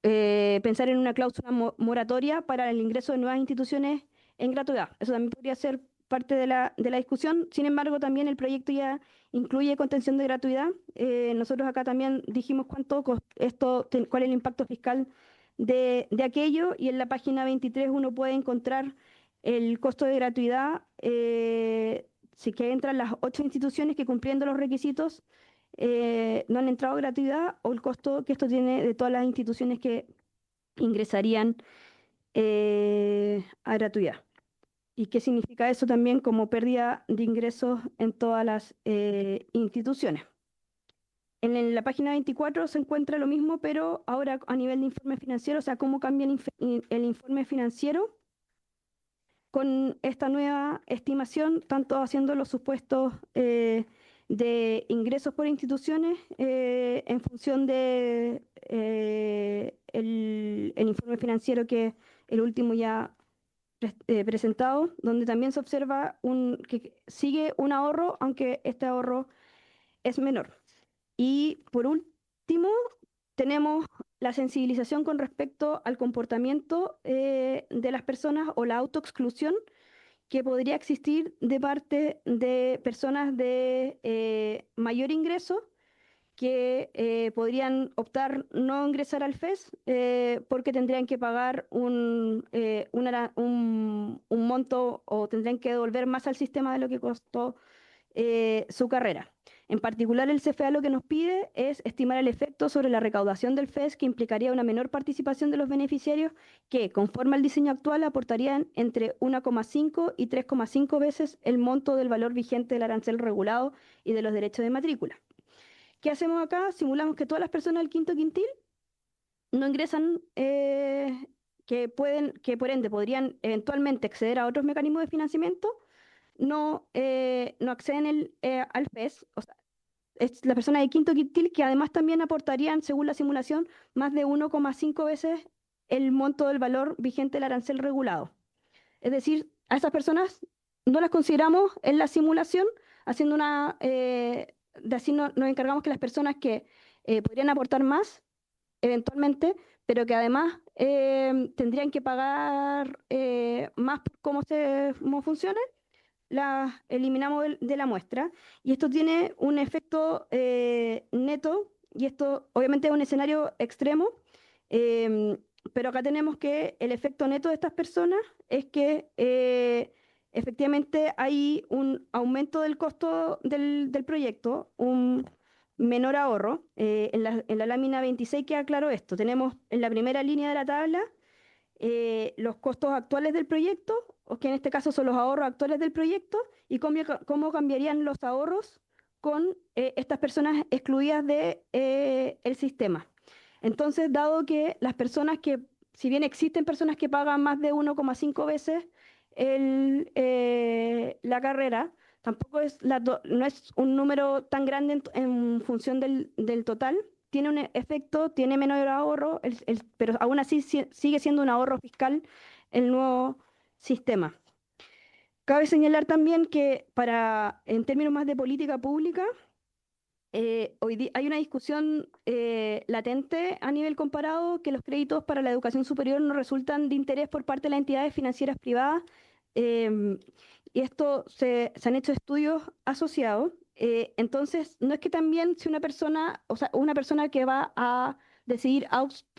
pensar en una cláusula moratoria para el ingreso de nuevas instituciones en gratuidad. Eso también podría ser parte de la discusión. Sin embargo, también el proyecto ya incluye contención de gratuidad. Nosotros acá también dijimos cuál es el impacto fiscal de aquello, y en la página 23 uno puede encontrar el costo de gratuidad si que entran las 8 instituciones que cumpliendo los requisitos no han entrado a gratuidad, o el costo que esto tiene de todas las instituciones que ingresarían a gratuidad. ¿Y qué significa eso también como pérdida de ingresos en todas las instituciones? En la página 24 se encuentra lo mismo, pero ahora a nivel de informe financiero, o sea, cómo cambia el informe financiero con esta nueva estimación, tanto haciendo los supuestos de ingresos por instituciones en función de el informe financiero, que es el último ya presentado, donde también se observa que sigue un ahorro, aunque este ahorro es menor. Y por último, tenemos la sensibilización con respecto al comportamiento de las personas o la autoexclusión que podría existir de parte de personas de mayor ingreso que podrían optar no ingresar al FES porque tendrían que pagar un monto o tendrían que devolver más al sistema de lo que costó su carrera. En particular, el CFA lo que nos pide es estimar el efecto sobre la recaudación del FES, que implicaría una menor participación de los beneficiarios que, conforme al diseño actual, aportarían entre 1,5 y 3,5 veces el monto del valor vigente del arancel regulado y de los derechos de matrícula. ¿Qué hacemos acá? Simulamos que todas las personas del quinto quintil no ingresan, que por ende podrían eventualmente acceder a otros mecanismos de financiamiento, no acceden al FES, o sea, es la persona de quinto quintil que además también aportarían, según la simulación, más de 1,5 veces el monto del valor vigente del arancel regulado. Es decir, a esas personas no las consideramos en la simulación, haciendo de así nos encargamos que las personas que podrían aportar más, eventualmente, pero que además tendrían que pagar más por cómo funcionan, las eliminamos de la muestra. Y esto tiene un efecto neto, y esto obviamente es un escenario extremo, em, pero acá tenemos que el efecto neto de estas personas es que efectivamente hay un aumento del costo del proyecto, un menor ahorro. En la lámina 26 queda claro esto. Tenemos en la primera línea de la tabla los costos actuales del proyecto, o que en este caso son los ahorros actuales del proyecto, y cómo cambiarían los ahorros con estas personas excluidas del sistema. Entonces, dado que las personas si bien existen personas que pagan más de 1,5 veces la carrera, tampoco no es un número tan grande en función del total. Tiene un efecto, tiene menor ahorro, pero aún así sigue siendo un ahorro fiscal el nuevo sistema. Cabe señalar también que en términos más de política pública, hoy día hay una discusión latente a nivel comparado que los créditos para la educación superior no resultan de interés por parte de las entidades financieras privadas. Y esto se han hecho estudios asociados. Entonces, no es que también si una persona, o sea, una persona que va a decidir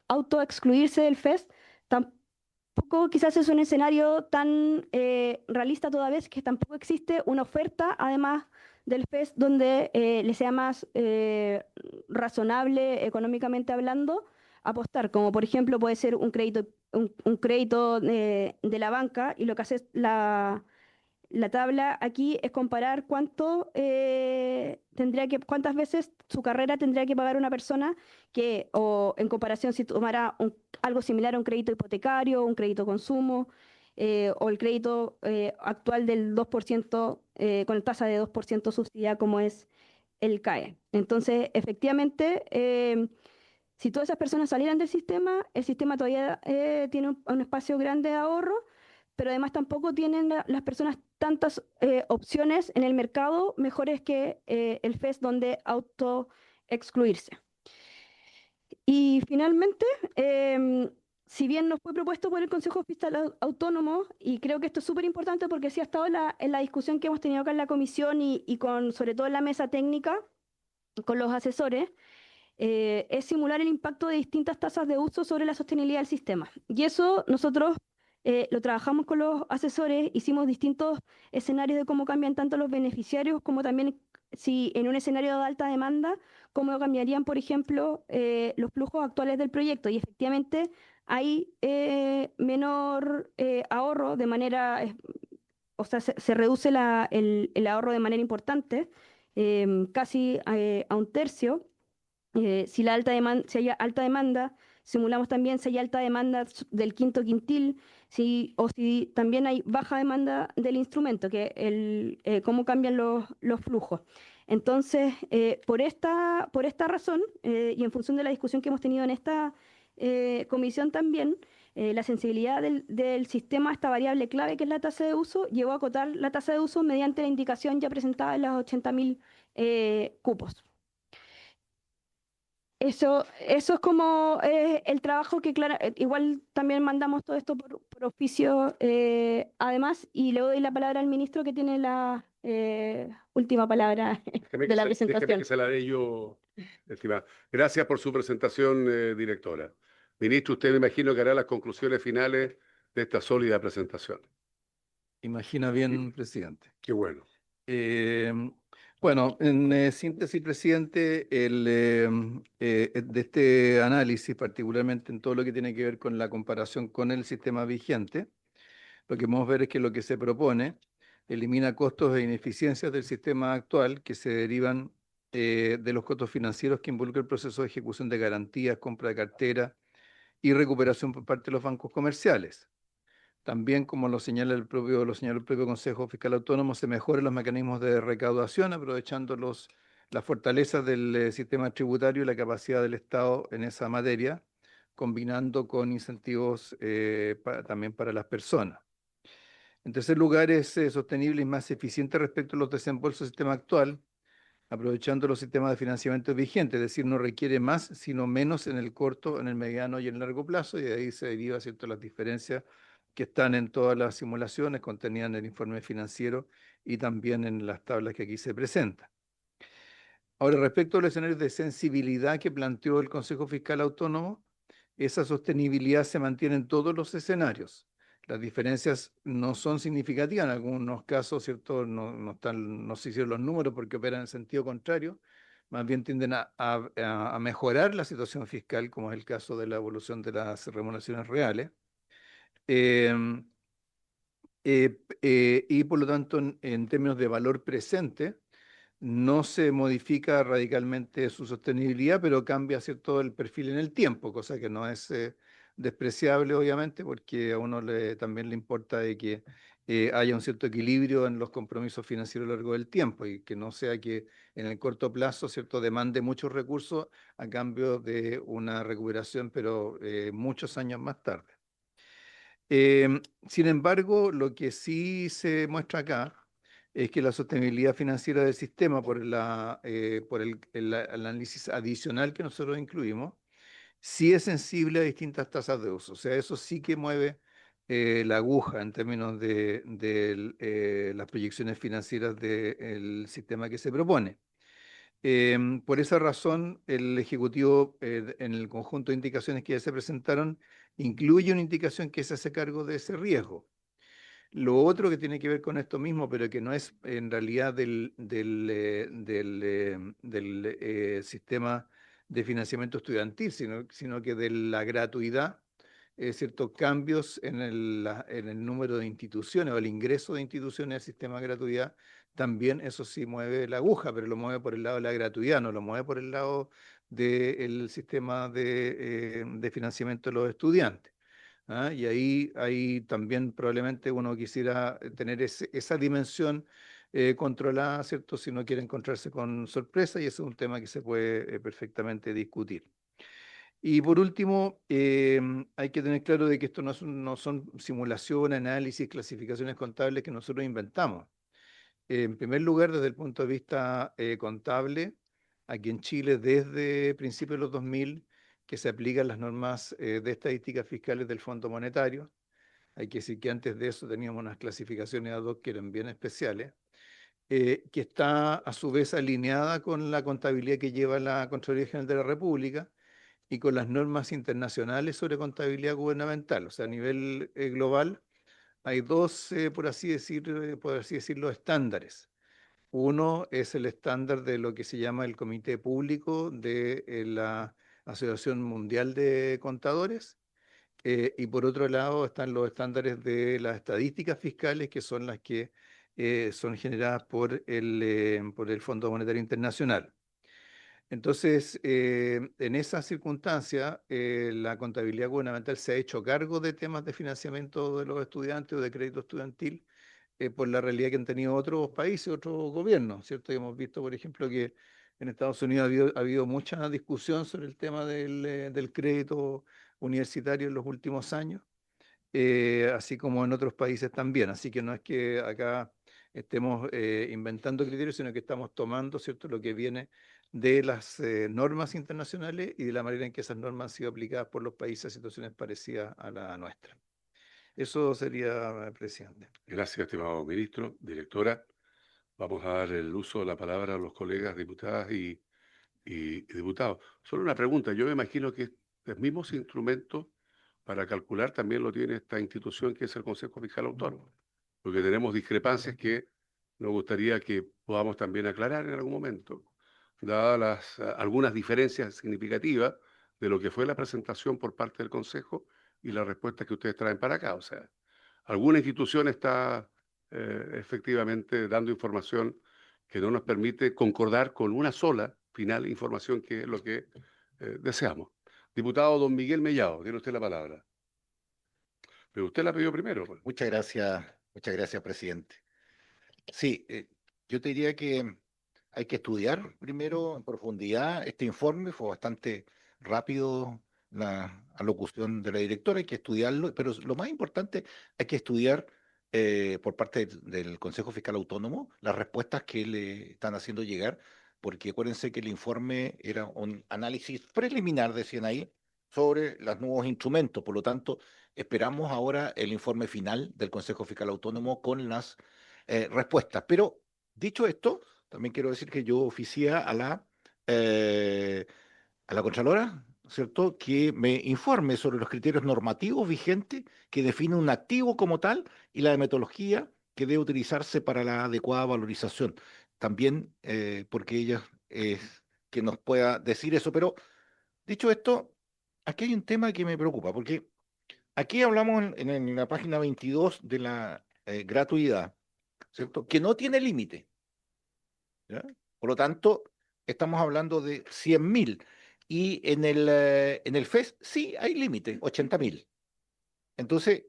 autoexcluirse del FES, tampoco quizás es un escenario tan realista toda vez que tampoco existe una oferta, además del FES, donde le sea más razonable económicamente hablando apostar, como por ejemplo puede ser un crédito, un crédito de la banca, y lo que hace es la tabla aquí es comparar cuántas veces su carrera tendría que pagar una persona o en comparación si tomara algo similar a un crédito hipotecario, un crédito consumo, o el crédito actual del 2%, con tasa de 2% subsidiada como es el CAE. Entonces, efectivamente, si todas esas personas salieran del sistema, el sistema todavía tiene un espacio grande de ahorro, pero además tampoco tienen las personas tantas opciones en el mercado mejores que el FES donde autoexcluirse. Y finalmente, si bien nos fue propuesto por el Consejo Fiscal Autónomo, y creo que esto es súper importante porque sí ha estado en la discusión que hemos tenido acá en la comisión y sobre todo en la mesa técnica con los asesores, es simular el impacto de distintas tasas de uso sobre la sostenibilidad del sistema. Y eso nosotros lo trabajamos con los asesores, hicimos distintos escenarios de cómo cambian tanto los beneficiarios como también si en un escenario de alta demanda, cómo cambiarían, por ejemplo, los flujos actuales del proyecto. Y efectivamente hay menor ahorro de manera, o sea, se reduce el ahorro de manera importante, casi a un tercio. Si hay alta demanda, simulamos también si hay alta demanda del quinto quintil, o si también hay baja demanda del instrumento, cómo cambian los flujos. Entonces, por esta razón, y en función de la discusión que hemos tenido en esta comisión también, la sensibilidad del sistema a esta variable clave que es la tasa de uso, llevó a acotar la tasa de uso mediante la indicación ya presentada en los 80.000 cupos. Eso es como el trabajo que igual también mandamos todo esto por oficio además, y le doy la palabra al ministro que tiene última palabra Déjeme de la déjeme que presentación. se la dé yo, estimada. Gracias por su presentación, directora. Ministro, usted me imagino que hará las conclusiones finales de esta sólida presentación. Imagina bien, presidente. Qué bueno. Eh, bueno, en síntesis, presidente, de este análisis, particularmente en todo lo que tiene que ver con la comparación con el sistema vigente, lo que vamos a ver es que lo que se propone elimina costos e ineficiencias del sistema actual que se derivan de los costos financieros que involucra el proceso de ejecución de garantías, compra de cartera y recuperación por parte de los bancos comerciales. También, como lo señala lo señaló el propio Consejo Fiscal Autónomo, se mejoran los mecanismos de recaudación, aprovechando las fortalezas del sistema tributario y la capacidad del Estado en esa materia, combinando con incentivos también para las personas. En tercer lugar, es sostenible y más eficiente respecto a los desembolsos del sistema actual, aprovechando los sistemas de financiamiento vigentes, es decir, no requiere más, sino menos en el corto, en el mediano y en el largo plazo, y de ahí se deriva, ¿cierto?, las diferencias que están en todas las simulaciones contenidas en el informe financiero y también en las tablas que aquí se presentan. Ahora, respecto a los escenarios de sensibilidad que planteó el Consejo Fiscal Autónomo, esa sostenibilidad se mantiene en todos los escenarios. Las diferencias no son significativas, en algunos casos, ¿cierto? No se hicieron los números porque operan en sentido contrario, más bien tienden a mejorar la situación fiscal, como es el caso de la evolución de las remuneraciones reales. Em, y por lo tanto, en términos de valor presente, no se modifica radicalmente su sostenibilidad, pero cambia, ¿cierto?, el perfil en el tiempo, cosa que no es despreciable, obviamente, porque a uno también le importa de que haya un cierto equilibrio en los compromisos financieros a lo largo del tiempo y que no sea que en el corto plazo, ¿cierto?, demande muchos recursos a cambio de una recuperación, pero muchos años más tarde. Sin embargo, lo que sí se muestra acá es que la sostenibilidad financiera del sistema, por el análisis adicional que nosotros incluimos, sí es sensible a distintas tasas de uso. O sea, eso sí que mueve la aguja en términos de las proyecciones financieras del sistema que se propone. Por esa razón, el Ejecutivo, en el conjunto de indicaciones que ya se presentaron, incluye una indicación que se hace cargo de ese riesgo. Lo otro que tiene que ver con esto mismo, pero que no es en realidad del sistema de financiamiento estudiantil, sino que de la gratuidad, ciertos cambios en el número de instituciones o el ingreso de instituciones al sistema de gratuidad, también eso sí mueve la aguja, pero lo mueve por el lado de la gratuidad, no lo mueve por el lado del sistema de financiamiento de los estudiantes. ¿Ah? Y ahí también probablemente uno quisiera tener esa dimensión controlada, ¿cierto? Si no quiere encontrarse con sorpresa, y ese es un tema que se puede perfectamente discutir. Y por último, hay que tener claro de que esto no son simulaciones, análisis, clasificaciones contables que nosotros inventamos. En primer lugar, desde el punto de vista contable, aquí en Chile, desde principios de los 2000, que se aplican las normas de estadísticas fiscales del Fondo Monetario. Hay que decir que antes de eso teníamos unas clasificaciones ad hoc que eran bien especiales, que está a su vez alineada con la contabilidad que lleva la Contraloría General de la República y con las normas internacionales sobre contabilidad gubernamental. O sea, a nivel global hay dos, por así decirlo, estándares. Uno es el estándar de lo que se llama el Comité Público de la Asociación Mundial de Contadores, y por otro lado están los estándares de las estadísticas fiscales, que son las que son generadas por el Fondo Monetario Internacional. Entonces, en esa circunstancia, la contabilidad gubernamental se ha hecho cargo de temas de financiamiento de los estudiantes o de crédito estudiantil por la realidad que han tenido otros países, otros gobiernos, ¿cierto? Y hemos visto, por ejemplo, que en Estados Unidos ha habido mucha discusión sobre el tema del crédito universitario en los últimos años, así como en otros países también. Así que no es que acá estemos inventando criterios, sino que estamos tomando, ¿cierto?, lo que viene de las normas internacionales y de la manera en que esas normas han sido aplicadas por los países a situaciones parecidas a la nuestra. Eso sería, presidente. Gracias, estimado ministro, directora. vamos a dar el uso de la palabra a los colegas diputadas y diputados. Solo una pregunta, yo me imagino que los mismos instrumentos para calcular también lo tiene esta institución que es el Consejo Fiscal Autónomo, porque tenemos discrepancias que nos gustaría que podamos también aclarar en algún momento, dadas algunas diferencias significativas de lo que fue la presentación por parte del Consejo y las respuestas que ustedes traen para acá. O sea, alguna institución está efectivamente dando información que no nos permite concordar con una sola final información, que es lo que deseamos. Diputado don Miguel Mellado, tiene usted la palabra. Pero usted la pidió primero, pues. Muchas gracias, presidente. Sí, yo te diría que hay que estudiar primero en profundidad este informe. Fue bastante rápido la alocución de la directora, hay que estudiarlo, pero lo más importante, hay que estudiar por parte del Consejo Fiscal Autónomo las respuestas que le están haciendo llegar, porque acuérdense que el informe era un análisis preliminar, decían ahí, sobre los nuevos instrumentos. Por lo tanto, esperamos ahora el informe final del Consejo Fiscal Autónomo con las respuestas. Pero dicho esto, también quiero decir que yo oficié a la Contralora, ¿cierto?, que me informe sobre los criterios normativos vigentes que definen un activo como tal y la metodología que debe utilizarse para la adecuada valorización. También porque ella es que nos pueda decir eso. Pero dicho esto, aquí hay un tema que me preocupa, porque aquí hablamos en la página 22 de la gratuidad, ¿cierto?, que no tiene límite, ¿ya? Por lo tanto, estamos hablando de 100.000. Y en el FES sí hay límite, 80.000. Entonces,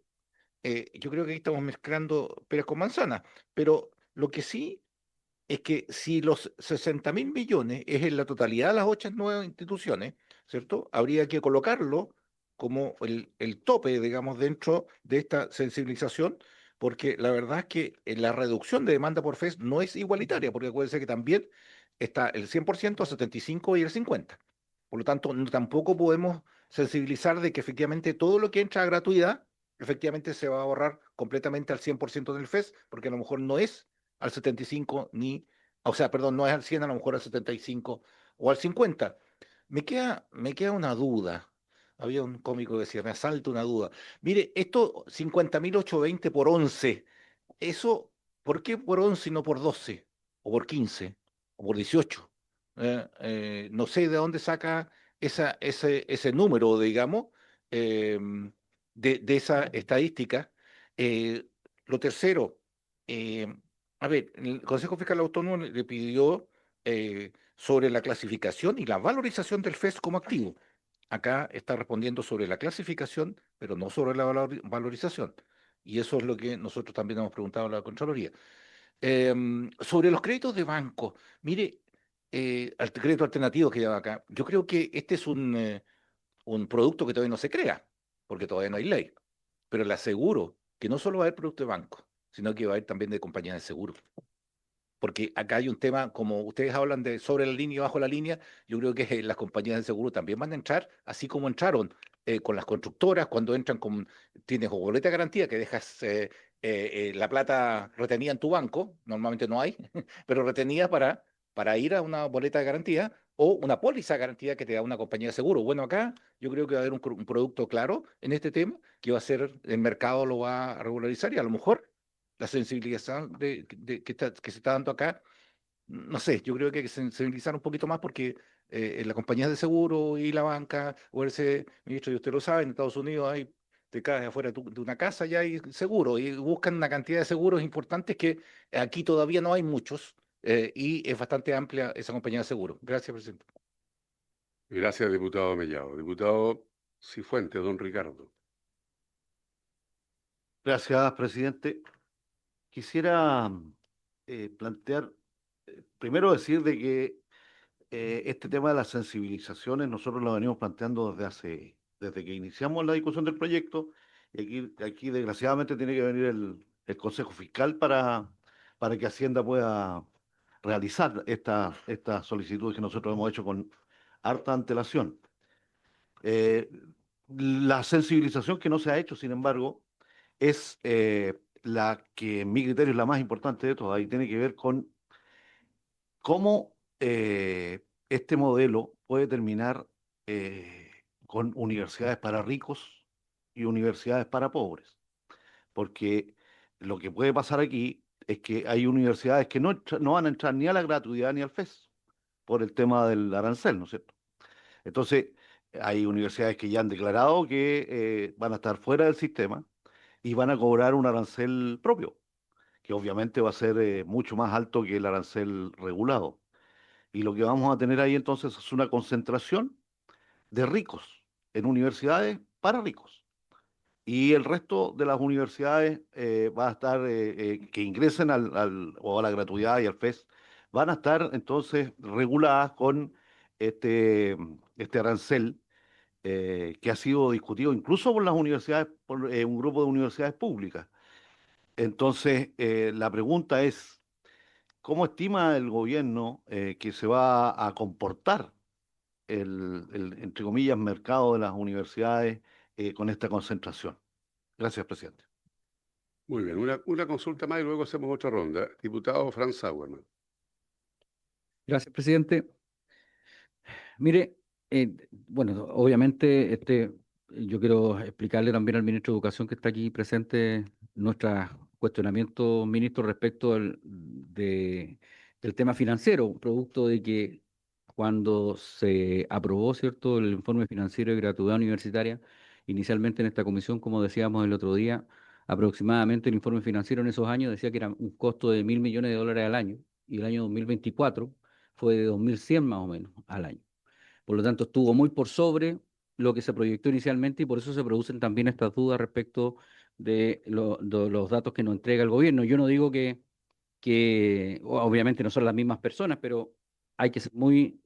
yo creo que ahí estamos mezclando peras con manzanas. Pero lo que sí es que si los 60.000 millones es en la totalidad de las 8 nuevas instituciones, ¿cierto? Habría que colocarlo como el tope, digamos, dentro de esta sensibilización, porque la verdad es que la reducción de demanda por FES no es igualitaria, porque acuérdense que también está el 100%, 75 y el 50. Por lo tanto, tampoco podemos sensibilizar de que efectivamente todo lo que entra a gratuidad, efectivamente se va a ahorrar completamente al 100% del FES, porque a lo mejor no es al 75 ni, o sea, perdón, no es al 100, a lo mejor al 75 o al 50. Me queda una duda. Había un cómico que decía, me asalta una duda. Mire, esto 50.820 por 11, eso, ¿por qué por 11 y no por 12? ¿O por 15? ¿O por 18? No sé de dónde saca ese número, digamos, eh, de esa estadística. Eh, lo tercero, eh, a ver, el Consejo Fiscal Autónomo le pidió sobre la clasificación y la valorización del FES como activo. Acá está respondiendo sobre la clasificación, pero no sobre la valorización. Y eso es lo que nosotros también hemos preguntado a la Contraloría. Sobre los créditos de banco, mire, el crédito alternativo que lleva acá, yo creo que este es un producto que todavía no se crea, porque todavía no hay ley. Pero le aseguro que no solo va a haber producto de banco, sino que va a haber también de compañías de seguro. Porque acá hay un tema, como ustedes hablan de sobre la línea y bajo la línea, yo creo que las compañías de seguro también van a entrar, así como entraron con las constructoras, cuando entran con, tienes o boleta de garantía, que dejas la plata retenida en tu banco, normalmente no hay, pero retenida para ir a una boleta de garantía, o una póliza de garantía que te da una compañía de seguro. Bueno, acá yo creo que va a haber un producto claro en este tema, que va a ser, el mercado lo va a regularizar, y a lo mejor la sensibilización que se está dando acá, no sé, yo creo que hay que sensibilizar un poquito más, porque en las compañías de seguro y la banca, o ese ministro, y usted lo sabe, en Estados Unidos hay, te caes afuera de una casa ya hay seguro, y buscan una cantidad de seguros importantes que aquí todavía no hay muchos, y es bastante amplia esa compañía de seguro. Gracias, presidente. Gracias, diputado Mellado. Diputado Cifuentes, don Ricardo. Gracias, presidente. Quisiera plantear, primero decir de que este tema de las sensibilizaciones nosotros lo venimos planteando desde que iniciamos la discusión del proyecto, y aquí desgraciadamente tiene que venir el Consejo Fiscal para que Hacienda pueda realizar estas solicitudes que nosotros hemos hecho con harta antelación. Eh, la sensibilización que no se ha hecho, sin embargo, es la que en mi criterio es la más importante de todas, y tiene que ver con cómo este modelo puede terminar con universidades para ricos y universidades para pobres. Porque lo que puede pasar aquí es que hay universidades que no van a entrar ni a la gratuidad ni al FES por el tema del arancel, ¿no es cierto? Entonces, hay universidades que ya han declarado que van a estar fuera del sistema y van a cobrar un arancel propio, que obviamente va a ser mucho más alto que el arancel regulado. Y lo que vamos a tener ahí entonces es una concentración de ricos en universidades para ricos. Y el resto de las universidades va a estar, que ingresen o a la gratuidad y al FES, van a estar entonces reguladas con este, este arancel que ha sido discutido incluso por las universidades, por un grupo de universidades públicas. Entonces, la pregunta es, ¿cómo estima el gobierno que se va a comportar entre comillas, mercado de las universidades con esta concentración? Gracias, presidente. Muy bien, una consulta más y luego hacemos otra ronda. Diputado Franz Sauerman. Gracias, presidente. Mire, bueno, obviamente yo quiero explicarle también al ministro de Educación que está aquí presente nuestros cuestionamientos, ministro, respecto del tema financiero, producto de que cuando se aprobó, ¿cierto?, el informe financiero de gratuidad universitaria, inicialmente en esta comisión, como decíamos el otro día, aproximadamente el informe financiero en esos años decía que era un costo de $1.000 millones al año, y el año 2024 fue de 2.100 más o menos al año. Por lo tanto, estuvo muy por sobre lo que se proyectó inicialmente y por eso se producen también estas dudas respecto de los datos que nos entrega el gobierno. Yo no digo que obviamente no son las mismas personas, pero hay que ser muy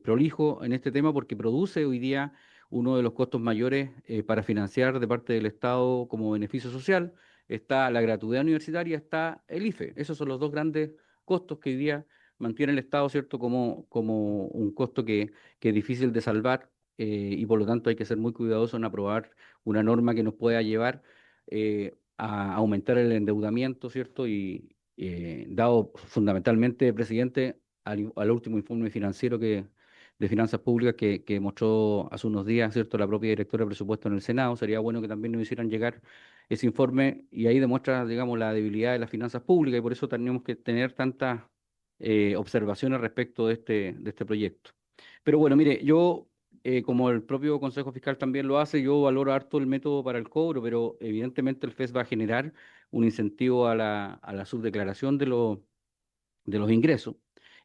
prolijo en este tema porque produce hoy día uno de los costos mayores para financiar de parte del Estado como beneficio social. Está la gratuidad universitaria, está el IFE. Esos son los dos grandes costos que hoy día mantiene el Estado, ¿cierto?, como un costo que es difícil de salvar y por lo tanto hay que ser muy cuidadoso en aprobar una norma que nos pueda llevar a aumentar el endeudamiento, ¿cierto? Y dado fundamentalmente, presidente, al último informe financiero de finanzas públicas que mostró hace unos días, ¿cierto?, la propia directora de presupuesto en el Senado, sería bueno que también nos hicieran llegar ese informe y ahí demuestra, digamos, la debilidad de las finanzas públicas y por eso tenemos que tener tantas observaciones respecto de este proyecto. Pero bueno, mire, yo, como el propio Consejo Fiscal también lo hace, yo valoro harto el método para el cobro, pero evidentemente el FES va a generar un incentivo a la subdeclaración de los ingresos.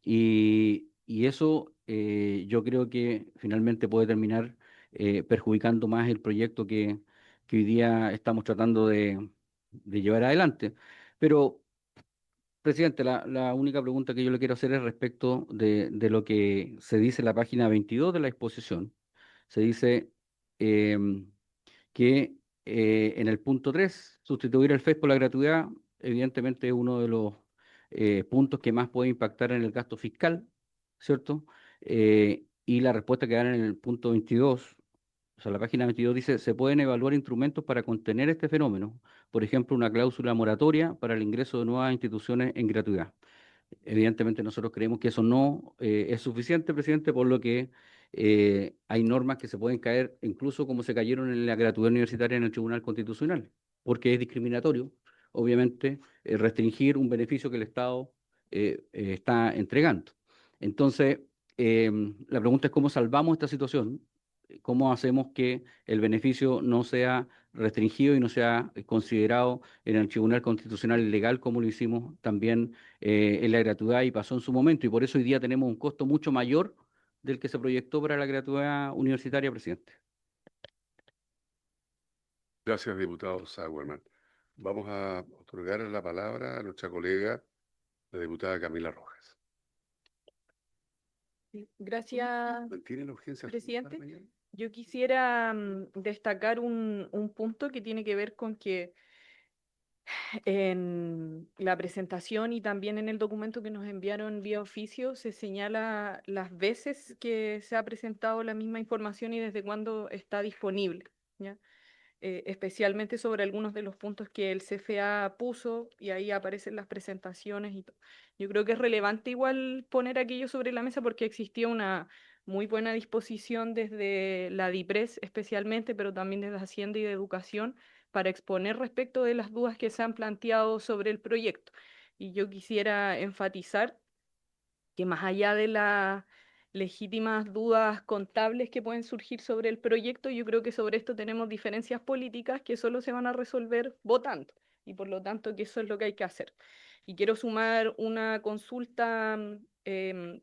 Y eso yo creo que finalmente puede terminar perjudicando más el proyecto que hoy día estamos tratando de llevar adelante. Pero presidente, la única pregunta que yo le quiero hacer es respecto de lo que se dice en la página 22 de la exposición. Se dice em, que en el punto 3 sustituir el FES por la gratuidad, evidentemente es uno de los puntos que más puede impactar en el gasto fiscal, ¿cierto? Y la respuesta que dan en el punto 22, o sea, la página 22 dice, se pueden evaluar instrumentos para contener este fenómeno, por ejemplo, una cláusula moratoria para el ingreso de nuevas instituciones en gratuidad. Evidentemente nosotros creemos que eso no es suficiente, presidente, por lo que hay normas que se pueden caer, incluso como se cayeron en la gratuidad universitaria en el Tribunal Constitucional, porque es discriminatorio, obviamente, restringir un beneficio que el Estado está entregando. Entonces, la pregunta es cómo salvamos esta situación, cómo hacemos que el beneficio no sea restringido y no sea considerado en el Tribunal Constitucional ilegal, como lo hicimos también en la gratuidad y pasó en su momento. Y por eso hoy día tenemos un costo mucho mayor del que se proyectó para la gratuidad universitaria, presidente. Gracias, diputado Sauerman. Vamos a otorgar la palabra a nuestra colega, la diputada Camila Rojas. Sí, gracias, ¿Mantiene la urgencia presidente. mañana? Yo quisiera destacar un punto que tiene que ver con que en la presentación y también en el documento que nos enviaron vía oficio se señala las veces que se ha presentado la misma información y desde cuándo está disponible, ¿ya? especialmente sobre algunos de los puntos que el CFA puso, y ahí aparecen las presentaciones y todo. Yo creo que es relevante igual poner aquello sobre la mesa porque existía una muy buena disposición desde la DIPRES especialmente, pero también desde Hacienda y de Educación, para exponer respecto de las dudas que se han planteado sobre el proyecto. Y yo quisiera enfatizar que más allá de las legítimas dudas contables que pueden surgir sobre el proyecto, yo creo que sobre esto tenemos diferencias políticas que solo se van a resolver votando, y por lo tanto que eso es lo que hay que hacer. Y quiero sumar una consulta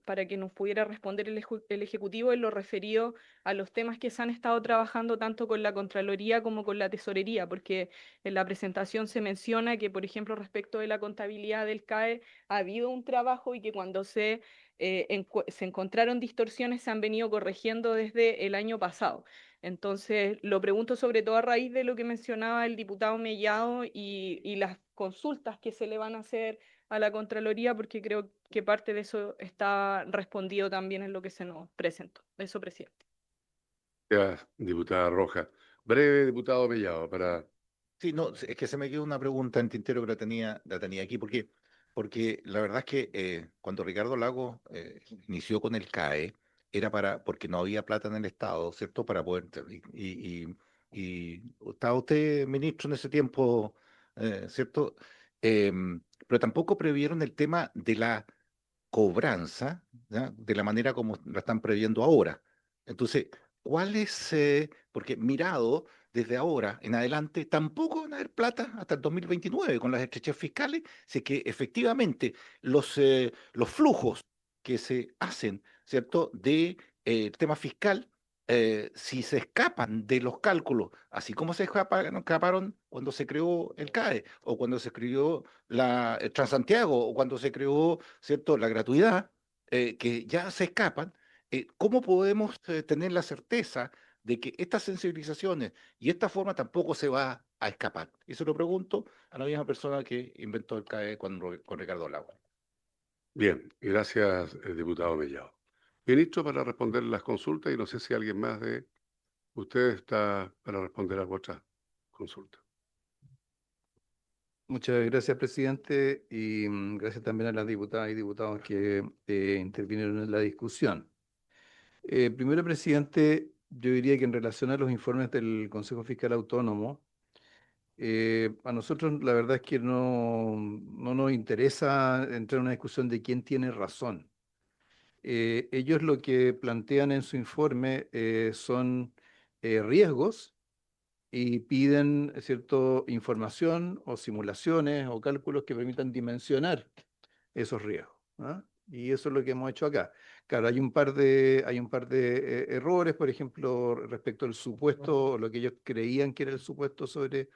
para que nos pudiera responder el Ejecutivo en lo referido a los temas que se han estado trabajando tanto con la Contraloría como con la Tesorería, porque en la presentación se menciona que, por ejemplo, respecto de la contabilidad del CAE, ha habido un trabajo y que cuando se encontraron distorsiones se han venido corrigiendo desde el año pasado. Entonces, lo pregunto sobre todo a raíz de lo que mencionaba el diputado Mellado y las consultas que se le van a hacer a la Contraloría, porque creo que parte de eso está respondido también en lo que se nos presentó. Eso, presidente. Gracias, diputada Roja. Breve, diputado Mellado, para... Sí, no, es que se me quedó una pregunta en tintero que la tenía aquí, porque la verdad es que cuando Ricardo Lago inició con el CAE, era porque no había plata en el Estado, ¿cierto? Para poder, y estaba usted ministro en ese tiempo, ¿cierto? Pero tampoco previeron el tema de la cobranza, ¿ya? De la manera como la están previendo ahora. Entonces, ¿cuál es? Porque mirado desde ahora en adelante, tampoco van a haber plata hasta el 2029 con las estrechez fiscales, si es que efectivamente los flujos que se hacen, ¿cierto?, de tema fiscal, si se escapan de los cálculos, así como se escaparon cuando se creó el CAE, o cuando se creó el Transantiago, o cuando se creó, ¿cierto?, la gratuidad, que ya se escapan, ¿cómo podemos tener la certeza de que estas sensibilizaciones y esta forma tampoco se va a escapar? Eso lo pregunto a la misma persona que inventó el CAE con Ricardo Lago. Bien, gracias, diputado Mellado. Ministro, para responder las consultas, y no sé si alguien más de ustedes está para responder a otra consulta. Muchas gracias, presidente, y gracias también a las diputadas y diputados que intervinieron en la discusión. Primero, presidente, yo diría que en relación a los informes del Consejo Fiscal Autónomo, a nosotros la verdad es que no nos interesa entrar en una discusión de quién tiene razón. Ellos lo que plantean en su informe son riesgos y piden, ¿cierto?, información o simulaciones o cálculos que permitan dimensionar esos riesgos, ¿ah? Y eso es lo que hemos hecho acá. Claro, hay un par de errores, por ejemplo, respecto al supuesto, o lo que ellos creían que era el supuesto sobre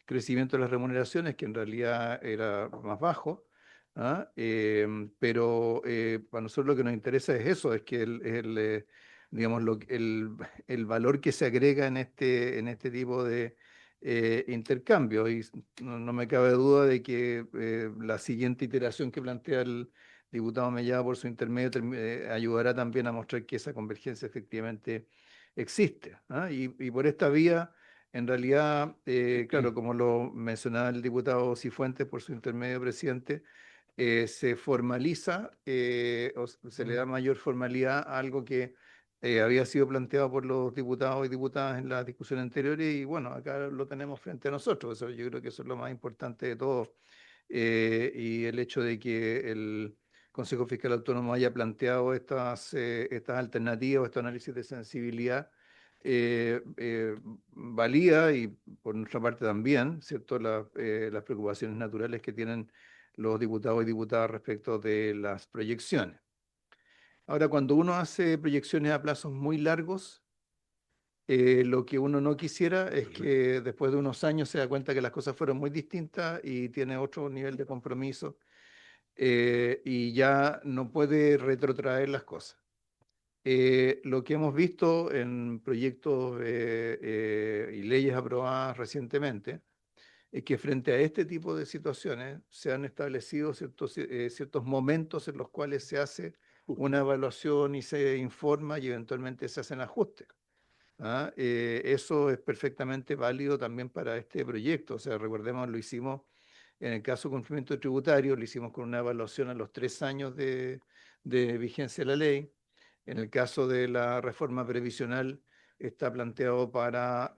crecimiento de las remuneraciones, que en realidad era más bajo, ¿ah? Pero para nosotros lo que nos interesa es eso, es que digamos, el valor que se agrega en este tipo de intercambio. Y no me cabe duda de que la siguiente iteración que plantea el diputado Mellado por su intermedio ayudará también a mostrar que esa convergencia efectivamente existe, ¿ah? Y por esta vía, en realidad, claro, como lo mencionaba el diputado Cifuentes por su intermedio, presidente, se formaliza o se le da mayor formalidad a algo que había sido planteado por los diputados y diputadas en las discusiones anteriores, y bueno, acá lo tenemos frente a nosotros. Eso, yo creo que eso es lo más importante de todo. Y el hecho de que el Consejo Fiscal Autónomo haya planteado estas alternativas, estos análisis de sensibilidad, valida, y por nuestra parte también, ¿cierto?, las preocupaciones naturales que tienen los diputados y diputadas respecto de las proyecciones. Ahora, cuando uno hace proyecciones a plazos muy largos, lo que uno no quisiera es que después de unos años se da cuenta que las cosas fueron muy distintas y tiene otro nivel de compromiso, y ya no puede retrotraer las cosas. Lo que hemos visto en proyectos y leyes aprobadas recientemente es que frente a este tipo de situaciones se han establecido ciertos momentos en los cuales se hace una evaluación y se informa y eventualmente se hacen ajustes. ¿ah? Eso es perfectamente válido también para este proyecto. O sea, recordemos, lo hicimos en el caso de cumplimiento tributario, lo hicimos con una evaluación a los 3 años de vigencia de la ley. En el caso de la reforma previsional, está planteado para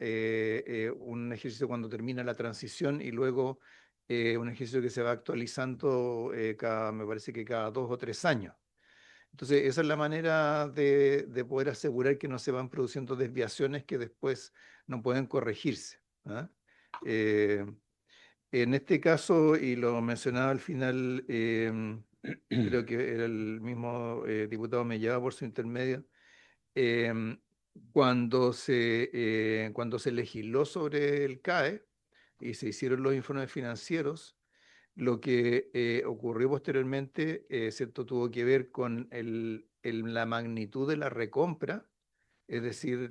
un ejercicio cuando termina la transición y luego un ejercicio que se va actualizando me parece que cada 2 o 3 años. Entonces, esa es la manera de poder asegurar que no se van produciendo desviaciones que después no pueden corregirse. ¿Ah? Eh, en este caso, y lo mencionaba al final, creo que era el mismo diputado Mellado por su intermedio, em, cuando se legisló sobre el CAE y se hicieron los informes financieros, lo que ocurrió posteriormente, ¿cierto? Tuvo que ver con la magnitud de la recompra, es decir,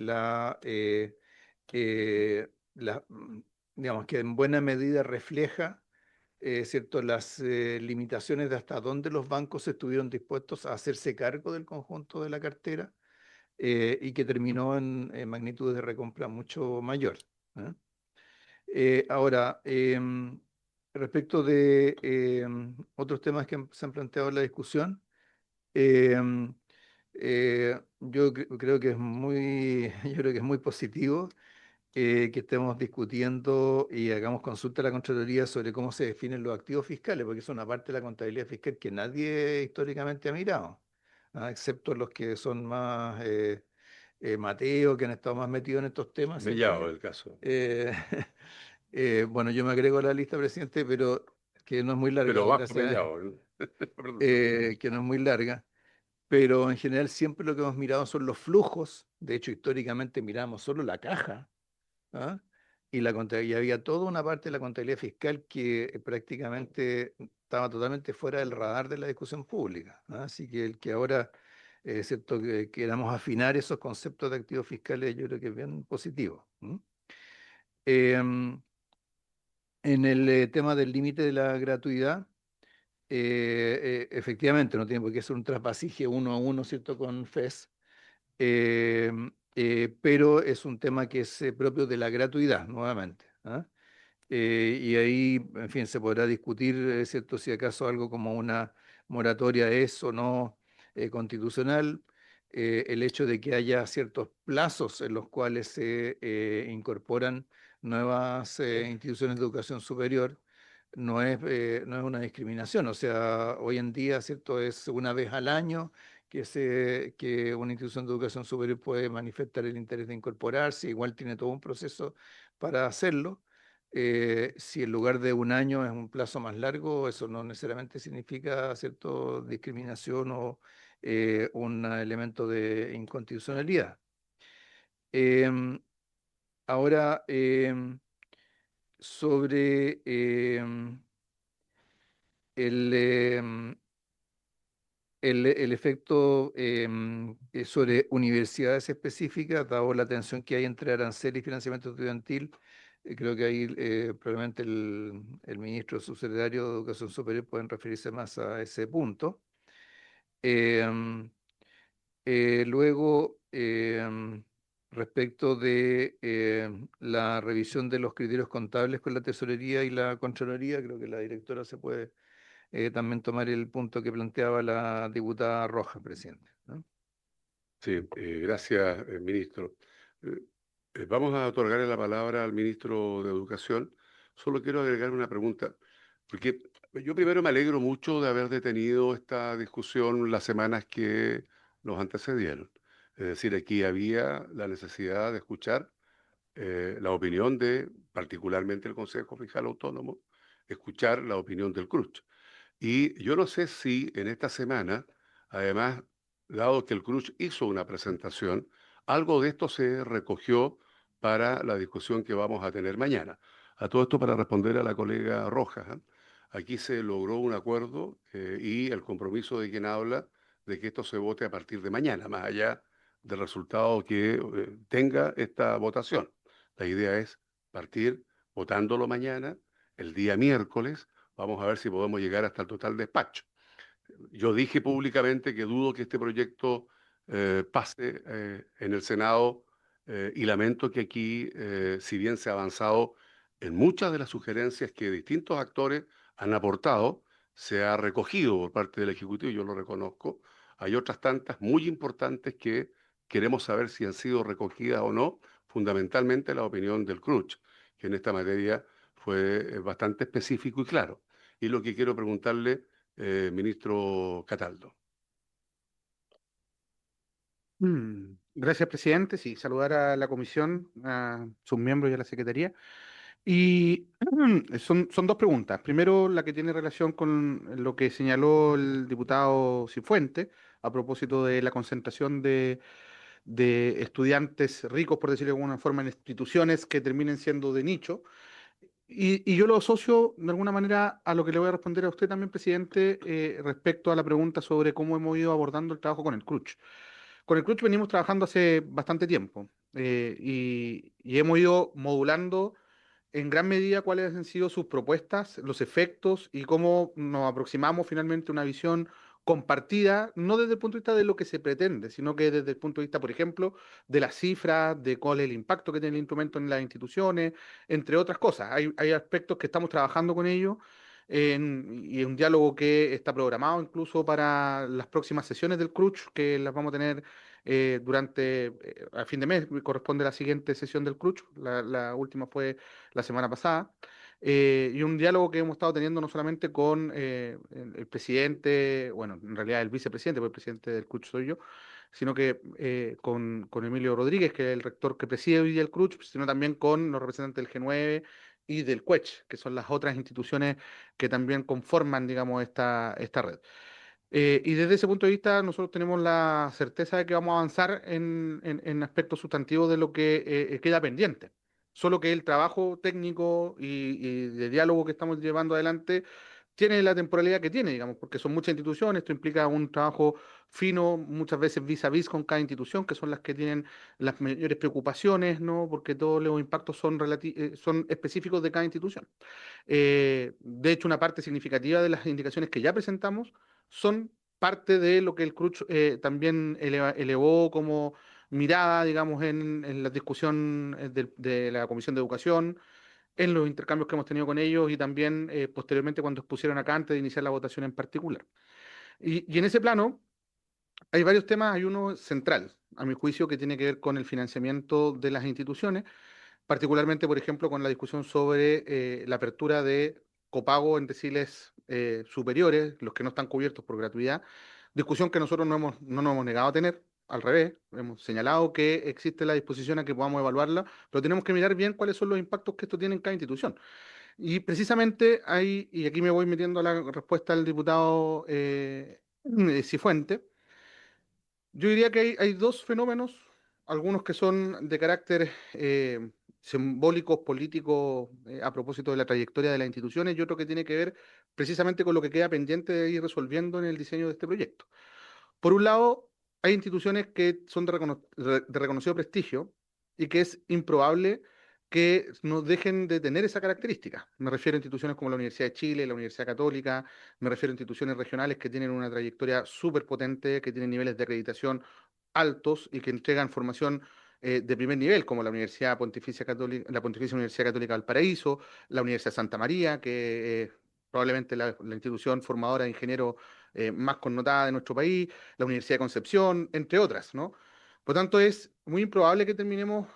digamos que en buena medida refleja, ¿cierto? Las limitaciones de hasta dónde los bancos estuvieron dispuestos a hacerse cargo del conjunto de la cartera y que terminó en magnitudes de recompra mucho mayor. ¿Ah? Ahora, respecto de otros temas que se han planteado en la discusión, em, creo que es muy, yo creo que es muy positivo que estemos discutiendo y hagamos consulta a la Contraloría sobre cómo se definen los activos fiscales, porque es una parte de la contabilidad fiscal que nadie históricamente ha mirado, ¿ah? Excepto los que son más Mateo, que han estado más metidos en estos temas, ¿cierto? Mellado el caso. Eh, bueno, yo me agrego a la lista, presidente, pero que no es muy larga, Pero bajo gracias, Mellado. ¿No? Perdón. que no es muy larga, pero en general siempre lo que hemos mirado son los flujos. De hecho, históricamente miramos solo la caja, ¿ah? Y y había toda una parte de la contabilidad fiscal que prácticamente estaba totalmente fuera del radar de la discusión pública, ¿ah? Así que el que ahora, cierto, que queramos afinar esos conceptos de activos fiscales, yo creo que es bien positivo. Em, en el tema del límite de la gratuidad, efectivamente no tiene por qué ser un traspasaje 1 a 1, ¿cierto? Con FES, pero es un tema que es propio de la gratuidad, nuevamente. ¿Ah? Y ahí, en fin, se podrá discutir, ¿cierto? Si acaso algo como una moratoria es o no constitucional. El hecho de que haya ciertos plazos en los cuales se incorporan nuevas instituciones de educación superior no es una discriminación. O sea, hoy en día, ¿cierto? Es una vez al año que una institución de educación superior puede manifestar el interés de incorporarse, igual tiene todo un proceso para hacerlo. Si en lugar de un año es un plazo más largo, eso no necesariamente significa, ¿cierto?, discriminación o un elemento de inconstitucionalidad. Em, Ahora, sobre el, em, el efecto sobre universidades específicas, dado la tensión que hay entre arancel y financiamiento estudiantil, creo que ahí probablemente el ministro subsecretario de Educación Superior pueden referirse más a ese punto. Em, Luego, respecto de la revisión de los criterios contables con la tesorería y la contraloría, creo que la directora se puede también tomar el punto que planteaba la diputada Rojas, presidente, ¿no? Sí, gracias, ministro. Eh, Vamos a otorgarle la palabra al ministro de Educación. Solo quiero agregar una pregunta, porque yo primero me alegro mucho de haber detenido esta discusión las semanas que nos antecedieron. Es decir, aquí había la necesidad de escuchar la opinión de, particularmente el Consejo Fiscal Autónomo, escuchar la opinión del CRUCH. Y yo no sé si en esta semana, además, dado que el CRUCH hizo una presentación, algo de esto se recogió para la discusión que vamos a tener mañana. A todo esto para responder a la colega Rojas. ¿Eh? Aquí se logró un acuerdo y el compromiso de quien habla de que esto se vote a partir de mañana, más allá del resultado que tenga esta votación. La idea es partir votándolo mañana, el día miércoles. Vamos a ver si podemos llegar hasta el total despacho. Yo dije públicamente que dudo que este proyecto pase en el Senado Y lamento que aquí, si bien se ha avanzado en muchas de las sugerencias que distintos actores han aportado, se ha recogido por parte del Ejecutivo, yo lo reconozco. Hay otras tantas muy importantes que queremos saber si han sido recogidas o no, fundamentalmente la opinión del CRUCH, que en esta materia fue bastante específico y claro. Y lo que quiero preguntarle, ministro Cataldo. Gracias, presidente. Sí, saludar a la comisión, a sus miembros y a la secretaría. Y son dos preguntas. Primero, la que tiene relación con lo que señaló el diputado Cifuentes a propósito de la concentración de estudiantes ricos, por decirlo de alguna forma, en instituciones que terminen siendo de nicho. Y yo lo asocio de alguna manera a lo que le voy a responder a usted también, presidente, respecto a la pregunta sobre cómo hemos ido abordando el trabajo con el CRUCH. Con el CRUCH venimos trabajando hace bastante tiempo y hemos ido modulando en gran medida cuáles han sido sus propuestas, los efectos y cómo nos aproximamos finalmente a una visión compartida, no desde el punto de vista de lo que se pretende, sino que desde el punto de vista, por ejemplo, de las cifras, de cuál es el impacto que tiene el instrumento en las instituciones, entre otras cosas. Hay aspectos que estamos trabajando con ellos y un diálogo que está programado incluso para las próximas sesiones del CRUCH, que las vamos a tener a fin de mes, corresponde la siguiente sesión del CRUCH, la última fue la semana pasada, y un diálogo que hemos estado teniendo no solamente con el presidente, bueno, en realidad el vicepresidente, porque el presidente del CRUCH soy yo, sino que con Emilio Rodríguez, que es el rector que preside hoy día el CRUCH, sino también con los representantes del G9 y del CUECH, que son las otras instituciones que también conforman, digamos, esta red. Y desde ese punto de vista, nosotros tenemos la certeza de que vamos a avanzar en aspectos sustantivos de lo que queda pendiente. Solo que el trabajo técnico y de diálogo que estamos llevando adelante tiene la temporalidad que tiene, digamos, porque son muchas instituciones, esto implica un trabajo fino, muchas veces vis a vis con cada institución, que son las que tienen las mayores preocupaciones, ¿no? Porque todos los impactos son específicos de cada institución. De hecho, una parte significativa de las indicaciones que ya presentamos son parte de lo que el CRUCH también elevó como mirada, digamos, en la discusión de la Comisión de Educación, en los intercambios que hemos tenido con ellos y también posteriormente cuando expusieron acá antes de iniciar la votación en particular. Y en ese plano hay varios temas, hay uno central, a mi juicio, que tiene que ver con el financiamiento de las instituciones, particularmente, por ejemplo, con la discusión sobre la apertura de copago en deciles superiores, los que no están cubiertos por gratuidad, discusión que nosotros no nos hemos negado a tener, al revés, hemos señalado que existe la disposición a que podamos evaluarla, pero tenemos que mirar bien cuáles son los impactos que esto tiene en cada institución. Y precisamente hay, y aquí me voy metiendo a la respuesta del diputado Cifuentes, yo diría que hay dos fenómenos, algunos que son de carácter simbólicos, políticos, a propósito de la trayectoria de las instituciones, y otro que tiene que ver precisamente con lo que queda pendiente de ir resolviendo en el diseño de este proyecto. Por un lado, hay instituciones que son de reconocido prestigio y que es improbable que nos dejen de tener esa característica. Me refiero a instituciones como la Universidad de Chile, la Universidad Católica, me refiero a instituciones regionales que tienen una trayectoria súper potente, que tienen niveles de acreditación altos y que entregan formación de primer nivel, como la Universidad Pontificia Católica, la Pontificia Universidad Católica Valparaíso, la Universidad de Santa María, que probablemente la institución formadora de ingenieros más connotada de nuestro país, la Universidad de Concepción, entre otras, ¿no? Por tanto, es muy improbable que terminemos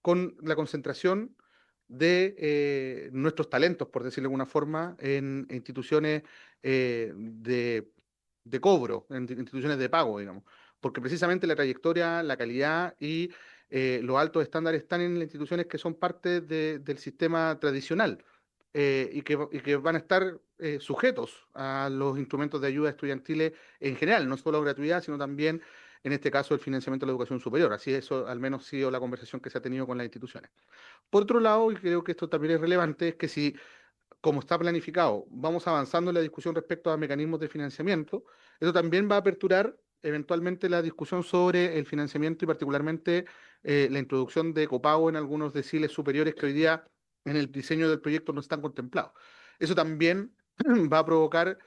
con la concentración de nuestros talentos, por decirlo de alguna forma, en instituciones de cobro, en instituciones de pago, digamos, porque precisamente la trayectoria, la calidad y los altos estándares están en las instituciones que son parte del sistema tradicional y que van a estar sujetos a los instrumentos de ayuda estudiantiles en general, no solo gratuidad, sino también, en este caso, el financiamiento de la educación superior. Así eso al menos ha sido la conversación que se ha tenido con las instituciones. Por otro lado, y creo que esto también es relevante, es que si como está planificado, vamos avanzando en la discusión respecto a mecanismos de financiamiento, eso también va a aperturar eventualmente la discusión sobre el financiamiento y particularmente la introducción de copago en algunos deciles superiores que hoy día en el diseño del proyecto no están contemplados. Eso también va a provocar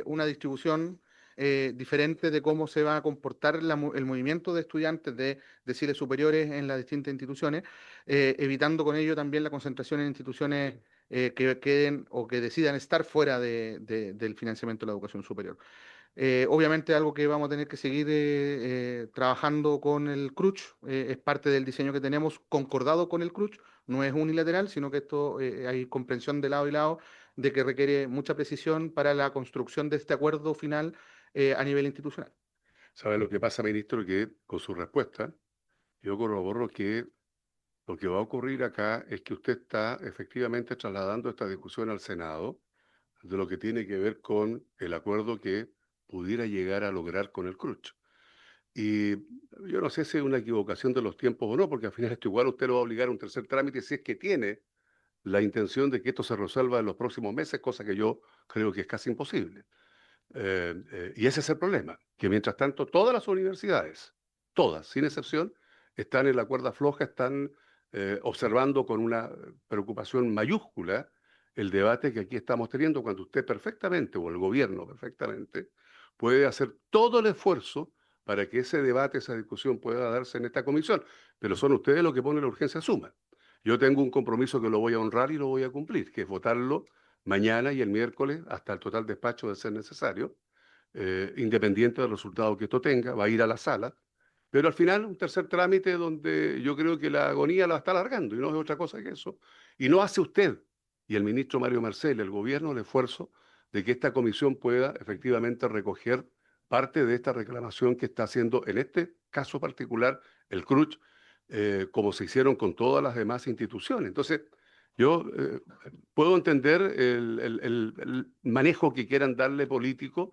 una distribución diferente de cómo se va a comportar el movimiento de estudiantes de deciles superiores en las distintas instituciones, evitando con ello también la concentración en instituciones que queden o que decidan estar fuera del financiamiento de la educación superior. Obviamente algo que vamos a tener que seguir trabajando con el CRUCH, es parte del diseño que tenemos concordado con el CRUCH, no es unilateral, sino que esto hay comprensión de lado y lado de que requiere mucha precisión para la construcción de este acuerdo final a nivel institucional. ¿Sabe lo que pasa, ministro? Que con su respuesta yo corroboro que lo que va a ocurrir acá es que usted está efectivamente trasladando esta discusión al Senado de lo que tiene que ver con el acuerdo que pudiera llegar a lograr con el CRUCH. Y yo no sé si es una equivocación de los tiempos o no, porque al final esto igual usted lo va a obligar a un tercer trámite si es que tiene la intención de que esto se resuelva en los próximos meses, cosa que yo creo que es casi imposible. Y ese es el problema, que mientras tanto todas las universidades, todas, sin excepción, están en la cuerda floja, están observando con una preocupación mayúscula el debate que aquí estamos teniendo, cuando usted perfectamente, o el gobierno perfectamente, puede hacer todo el esfuerzo para que ese debate, esa discusión pueda darse en esta comisión, pero son ustedes los que ponen la urgencia suma. Yo tengo un compromiso que lo voy a honrar y lo voy a cumplir, que es votarlo mañana y el miércoles hasta el total despacho de ser necesario, independiente del resultado que esto tenga, va a ir a la sala, pero al final un tercer trámite donde yo creo que la agonía la está alargando y no es otra cosa que eso. Y no hace usted y el ministro Mario Marcel, el gobierno, el esfuerzo de que esta comisión pueda efectivamente recoger parte de esta reclamación que está haciendo, en este caso particular, el CRUCH, como se hicieron con todas las demás instituciones. Entonces, yo puedo entender el manejo que quieran darle político,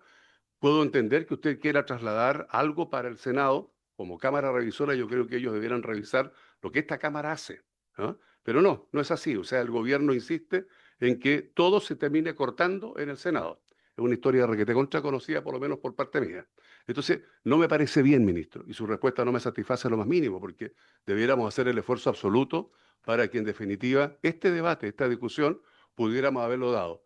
puedo entender que usted quiera trasladar algo para el Senado. Como Cámara Revisora, yo creo que ellos debieran revisar lo que esta Cámara hace, ¿ah? Pero no, no es así. O sea, el gobierno insiste en que todo se termine cortando en el Senado. Es una historia requete contra conocida, por lo menos por parte mía. Entonces, no me parece bien, ministro, y su respuesta no me satisface lo más mínimo, porque debiéramos hacer el esfuerzo absoluto para que, en definitiva, este debate, esta discusión, pudiéramos haberlo dado.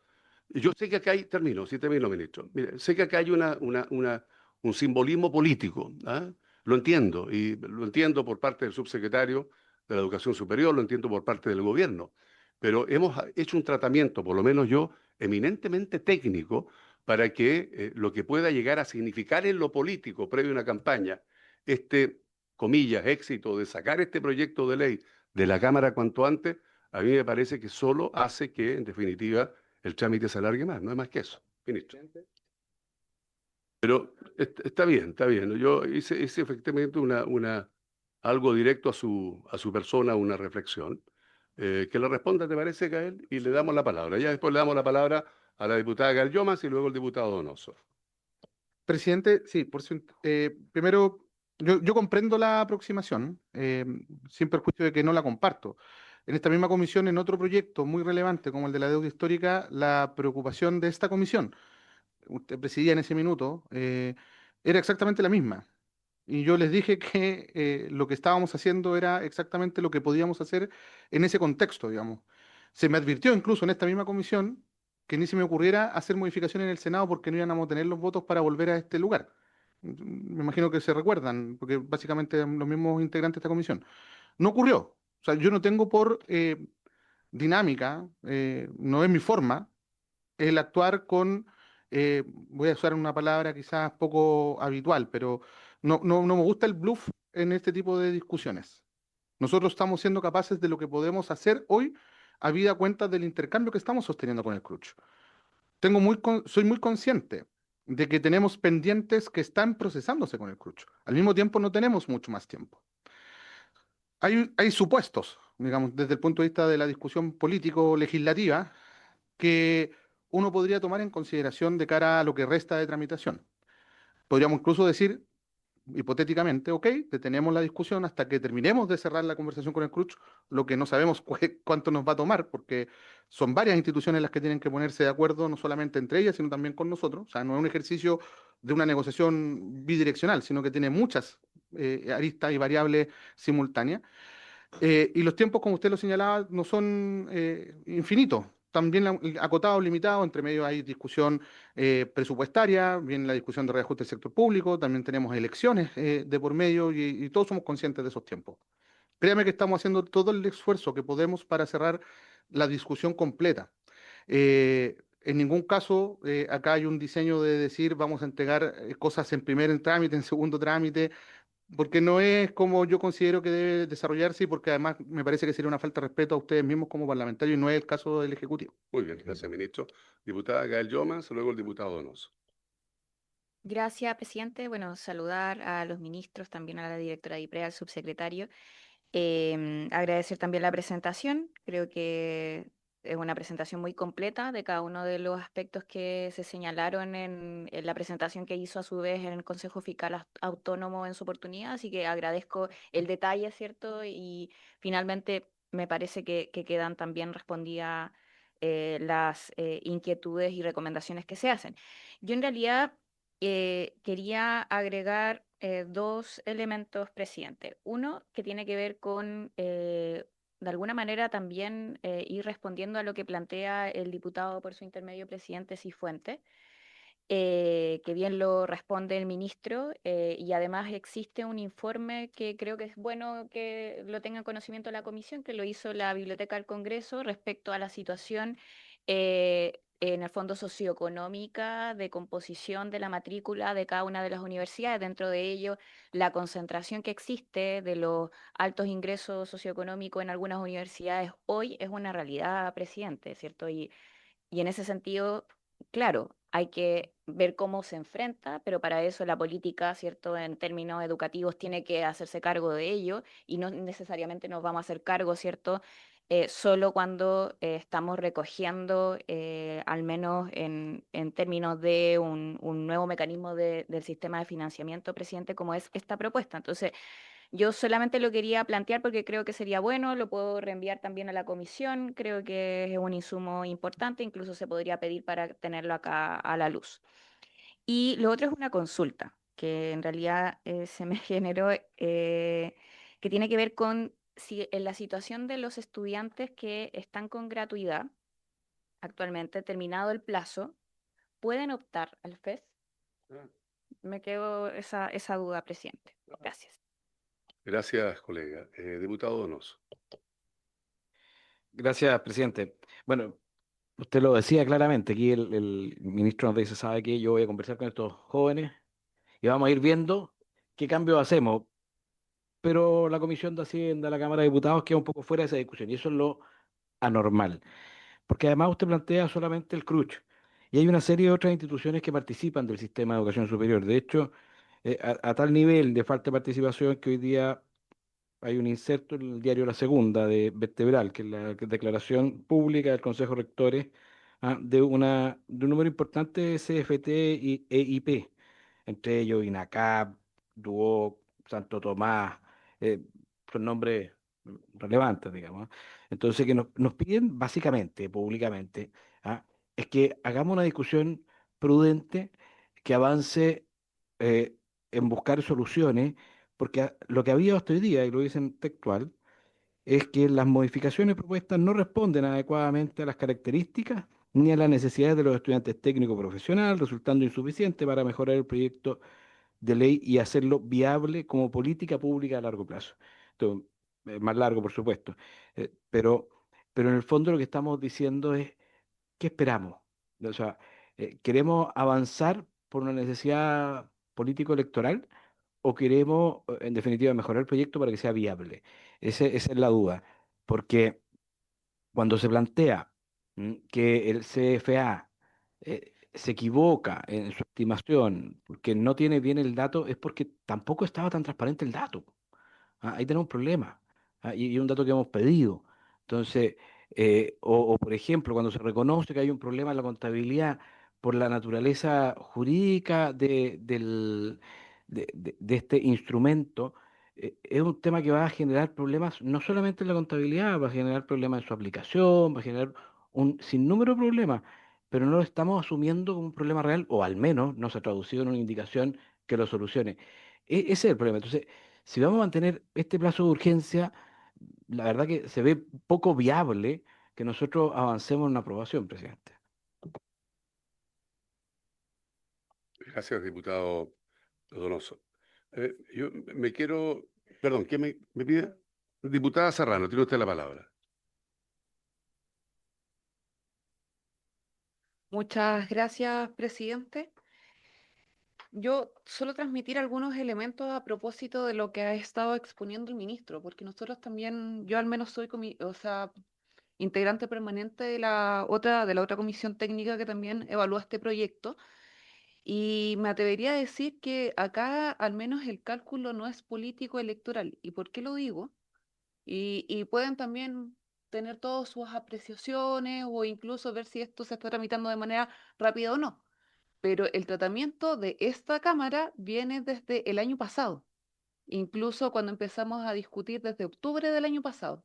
Y yo sé que acá hay, termino, ministro. Mire, sé que acá hay un simbolismo político, ¿ah? Lo entiendo, y lo entiendo por parte del subsecretario de la Educación Superior, lo entiendo por parte del gobierno, pero hemos hecho un tratamiento, por lo menos yo, eminentemente técnico, para que lo que pueda llegar a significar en lo político, previo a una campaña, este, comillas, éxito de sacar este proyecto de ley de la Cámara cuanto antes, a mí me parece que solo hace que, en definitiva, el trámite se alargue más, no es más que eso, ministro. Pero está bien, está bien. Yo hice efectivamente algo directo a su persona, una reflexión. Que le responda, ¿te parece, Gael? Y le damos la palabra. Ya después le damos la palabra a la diputada Gael Yomas y luego el diputado Donoso. Presidente, sí, primero, yo comprendo la aproximación, sin perjuicio de que no la comparto. En esta misma comisión, en otro proyecto muy relevante como el de la deuda histórica, la preocupación de esta comisión, usted presidía en ese minuto, era exactamente la misma. Y yo les dije que lo que estábamos haciendo era exactamente lo que podíamos hacer en ese contexto, digamos. Se me advirtió incluso en esta misma comisión que ni se me ocurriera hacer modificaciones en el Senado porque no íbamos a tener los votos para volver a este lugar. Me imagino que se recuerdan, porque básicamente eran los mismos integrantes de esta comisión. No ocurrió. O sea, yo no tengo por dinámica, no es mi forma, el actuar con, voy a usar una palabra quizás poco habitual, pero no me gusta el bluff en este tipo de discusiones. Nosotros estamos siendo capaces de lo que podemos hacer hoy, habida cuenta del intercambio que estamos sosteniendo con el CRUCH. Soy muy consciente de que tenemos pendientes que están procesándose con el CRUCH. Al mismo tiempo, no tenemos mucho más tiempo. Hay supuestos, digamos, desde el punto de vista de la discusión político-legislativa, que uno podría tomar en consideración de cara a lo que resta de tramitación. Podríamos incluso decir, hipotéticamente, ok, detenemos la discusión hasta que terminemos de cerrar la conversación con el CRUCH, lo que no sabemos cuánto nos va a tomar, porque son varias instituciones las que tienen que ponerse de acuerdo, no solamente entre ellas, sino también con nosotros. O sea, no es un ejercicio de una negociación bidireccional, sino que tiene muchas aristas y variables simultáneas. Y los tiempos, como usted lo señalaba, no son infinitos. también acotado, limitado, entre medio hay discusión presupuestaria, viene la discusión de reajuste del sector público, también tenemos elecciones de por medio y todos somos conscientes de esos tiempos. Créame que estamos haciendo todo el esfuerzo que podemos para cerrar la discusión completa. En ningún caso acá hay un diseño de decir vamos a entregar cosas en primer trámite, en segundo trámite, porque no es como yo considero que debe desarrollarse y porque además me parece que sería una falta de respeto a ustedes mismos como parlamentarios y no es el caso del Ejecutivo. Muy bien, gracias, ministro. Diputada Gael Llomas, luego el diputado Donoso. Gracias, presidente. Bueno, saludar a los ministros, también a la directora de IPREA, al subsecretario. Agradecer también la presentación. Creo que es una presentación muy completa de cada uno de los aspectos que se señalaron en la presentación que hizo a su vez en el Consejo Fiscal Autónomo en su oportunidad. Así que agradezco el detalle, ¿cierto? Y finalmente me parece que quedan también respondidas las inquietudes y recomendaciones que se hacen. Yo en realidad quería agregar dos elementos, presidente. Uno que tiene que ver con, de alguna manera, también ir respondiendo a lo que plantea el diputado por su intermedio, presidente Cifuentes, que bien lo responde el ministro, y además existe un informe que creo que es bueno que lo tenga en conocimiento la comisión, que lo hizo la Biblioteca del Congreso respecto a la situación en el fondo socioeconómica de composición de la matrícula de cada una de las universidades, dentro de ello la concentración que existe de los altos ingresos socioeconómicos en algunas universidades hoy es una realidad, presidente, ¿cierto? Y en ese sentido, claro, hay que ver cómo se enfrenta, pero para eso la política, ¿cierto?, en términos educativos tiene que hacerse cargo de ello y no necesariamente nos vamos a hacer cargo, ¿cierto?, solo cuando estamos recogiendo, al menos en términos de un nuevo mecanismo del sistema de financiamiento, presidente, como es esta propuesta. Entonces, yo solamente lo quería plantear porque creo que sería bueno, lo puedo reenviar también a la comisión, creo que es un insumo importante, incluso se podría pedir para tenerlo acá a la luz. Y lo otro es una consulta, que en realidad se me generó, que tiene que ver con si en la situación de los estudiantes que están con gratuidad, actualmente terminado el plazo, pueden optar al FES. Me quedo esa duda, presidente. Gracias. Gracias, colega. Diputado Donoso. Gracias, presidente. Bueno, usted lo decía claramente, aquí el ministro nos dice, sabe que yo voy a conversar con estos jóvenes y vamos a ir viendo qué cambios hacemos, pero la Comisión de Hacienda, la Cámara de Diputados queda un poco fuera de esa discusión y eso es lo anormal, porque además usted plantea solamente el CRUCH y hay una serie de otras instituciones que participan del sistema de educación superior. De hecho, a tal nivel de falta de participación que hoy día hay un inserto en el diario La Segunda de Vertebral, que es la declaración pública del Consejo de Rectores, de un número importante de CFT y EIP, entre ellos INACAP, DUOC, Santo Tomás, eh, son nombres relevantes, digamos. Entonces, que nos piden básicamente, públicamente, ¿ah? Es que hagamos una discusión prudente que avance eh, en buscar soluciones porque lo que había hasta hoy día, y lo dicen textual, es que las modificaciones propuestas no responden adecuadamente a las características ni a las necesidades de los estudiantes técnico profesional, resultando insuficiente para mejorar el proyecto de ley y hacerlo viable como política pública a largo plazo. Esto es más largo, por supuesto, pero en el fondo lo que estamos diciendo es, ¿qué esperamos? O sea, ¿queremos avanzar por una necesidad político-electoral? ¿O queremos, en definitiva, mejorar el proyecto para que sea viable? Esa es la duda, porque cuando se plantea que el CFA se equivoca en su estimación, porque no tiene bien el dato, es porque tampoco estaba tan transparente el dato. Ahí tenemos un problema, y un dato que hemos pedido. Entonces, o por ejemplo, cuando se reconoce que hay un problema en la contabilidad por la naturaleza jurídica de este instrumento, es un tema que va a generar problemas no solamente en la contabilidad, va a generar problemas en su aplicación, va a generar un sinnúmero de problemas, pero no lo estamos asumiendo como un problema real, o al menos no se ha traducido en una indicación que lo solucione. Ese es el problema. Entonces, si vamos a mantener este plazo de urgencia, la verdad que se ve poco viable que nosotros avancemos en una aprobación, presidente. Gracias, diputado Donoso. Yo me quiero, perdón, ¿qué me pide? Diputada Serrano, tiene usted la palabra. Muchas gracias, presidente. Yo solo transmitir algunos elementos a propósito de lo que ha estado exponiendo el ministro, porque nosotros también, yo al menos soy, o sea, integrante permanente de la otra comisión técnica que también evalúa este proyecto, y me atrevería a decir que acá al menos el cálculo no es político electoral. ¿Y por qué lo digo? Y pueden también tener todas sus apreciaciones o incluso ver si esto se está tramitando de manera rápida o no. Pero el tratamiento de esta Cámara viene desde el año pasado, incluso cuando empezamos a discutir desde octubre del año pasado.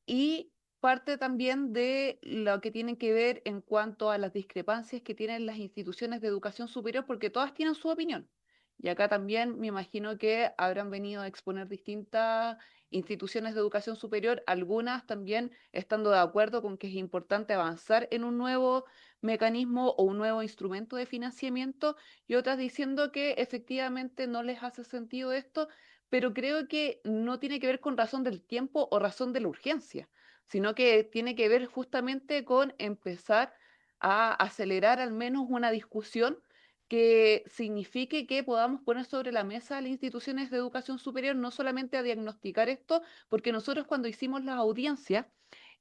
Y parte también de lo que tiene que ver en cuanto a las discrepancias que tienen las instituciones de educación superior, porque todas tienen su opinión. Y acá también me imagino que habrán venido a exponer distintas instituciones de educación superior, algunas también estando de acuerdo con que es importante avanzar en un nuevo mecanismo o un nuevo instrumento de financiamiento, y otras diciendo que efectivamente no les hace sentido esto, pero creo que no tiene que ver con razón del tiempo o razón de la urgencia, sino que tiene que ver justamente con empezar a acelerar al menos una discusión que signifique que podamos poner sobre la mesa a las instituciones de educación superior, no solamente a diagnosticar esto, porque nosotros cuando hicimos las audiencias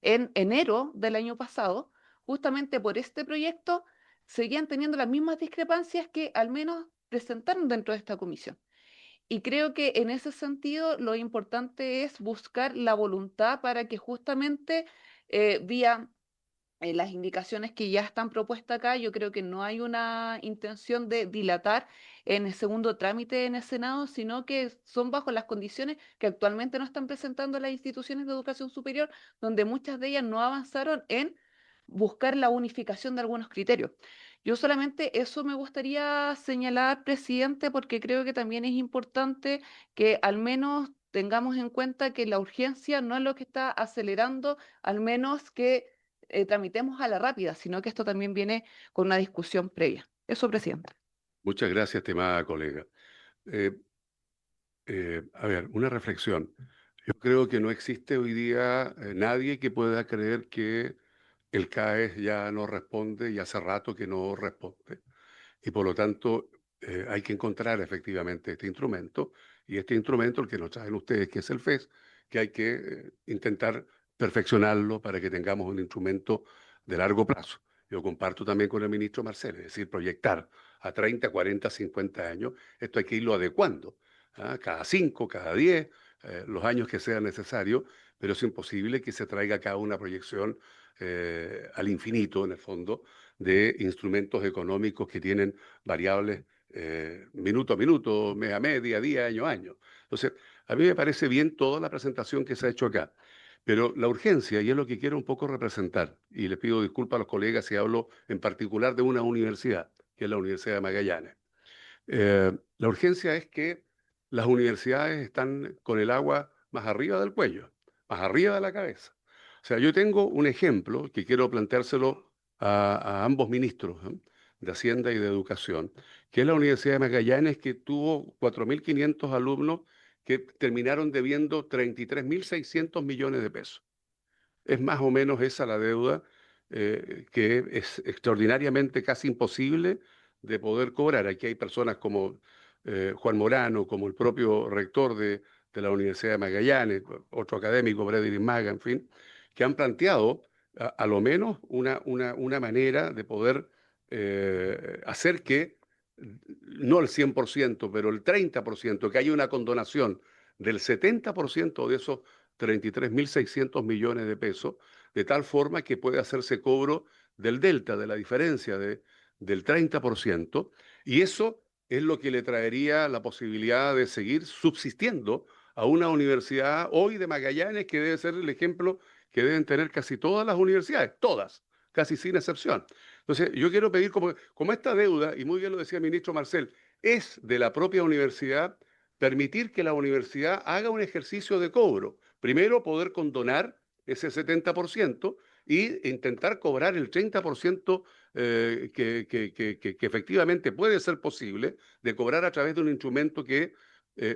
en enero del año pasado, justamente por este proyecto, seguían teniendo las mismas discrepancias que al menos presentaron dentro de esta comisión. Y creo que en ese sentido lo importante es buscar la voluntad para que justamente vía las indicaciones que ya están propuestas acá, yo creo que no hay una intención de dilatar en el segundo trámite en el Senado, sino que son bajo las condiciones que actualmente no están presentando las instituciones de educación superior, donde muchas de ellas no avanzaron en buscar la unificación de algunos criterios. Yo solamente eso me gustaría señalar, presidente, porque creo que también es importante que al menos tengamos en cuenta que la urgencia no es lo que está acelerando, al menos que tramitemos a la rápida, sino que esto también viene con una discusión previa. Eso, presidente. Muchas gracias, estimada colega. Eh, a ver, una reflexión. Yo creo que no existe hoy día nadie que pueda creer que el CAES ya no responde y hace rato que no responde. Y por lo tanto, hay que encontrar efectivamente este instrumento, y este instrumento, el que nos traen ustedes, que es el FES, que hay que intentar perfeccionarlo para que tengamos un instrumento de largo plazo. Yo comparto también con el ministro Marcel, es decir, proyectar a 30, 40, 50 años, esto hay que irlo adecuando, ¿ah? Cada 5, cada 10, los años que sea necesario, pero es imposible que se traiga acá una proyección al infinito, en el fondo, de instrumentos económicos que tienen variables minuto a minuto, mes a mes, día a día, año a año. Entonces, a mí me parece bien toda la presentación que se ha hecho acá, pero la urgencia, y es lo que quiero un poco representar, y le pido disculpas a los colegas si hablo en particular de una universidad, que es la Universidad de Magallanes. La urgencia es que las universidades están con el agua más arriba del cuello, más arriba de la cabeza. O sea, yo tengo un ejemplo que quiero planteárselo a ambos ministros, ¿eh? De Hacienda y de Educación, que es la Universidad de Magallanes, que tuvo 4.500 alumnos que terminaron debiendo 33.600 millones de pesos. Es más o menos esa la deuda que es extraordinariamente casi imposible de poder cobrar. Aquí hay personas como Juan Morano, como el propio rector de la Universidad de Magallanes, otro académico, Frederick Maga, en fin, que han planteado a lo menos una manera de poder hacer que, no el 100%, pero el 30%, que haya una condonación del 70% de esos 33.600 millones de pesos, de tal forma que puede hacerse cobro del delta, de la diferencia del 30%, y eso es lo que le traería la posibilidad de seguir subsistiendo a una universidad hoy de Magallanes, que debe ser el ejemplo que deben tener casi todas las universidades, todas, casi sin excepción. Entonces, yo quiero pedir, como esta deuda, y muy bien lo decía el ministro Marcel, es de la propia universidad, permitir que la universidad haga un ejercicio de cobro. Primero, poder condonar ese 70% y intentar cobrar el 30% que efectivamente puede ser posible de cobrar a través de un instrumento que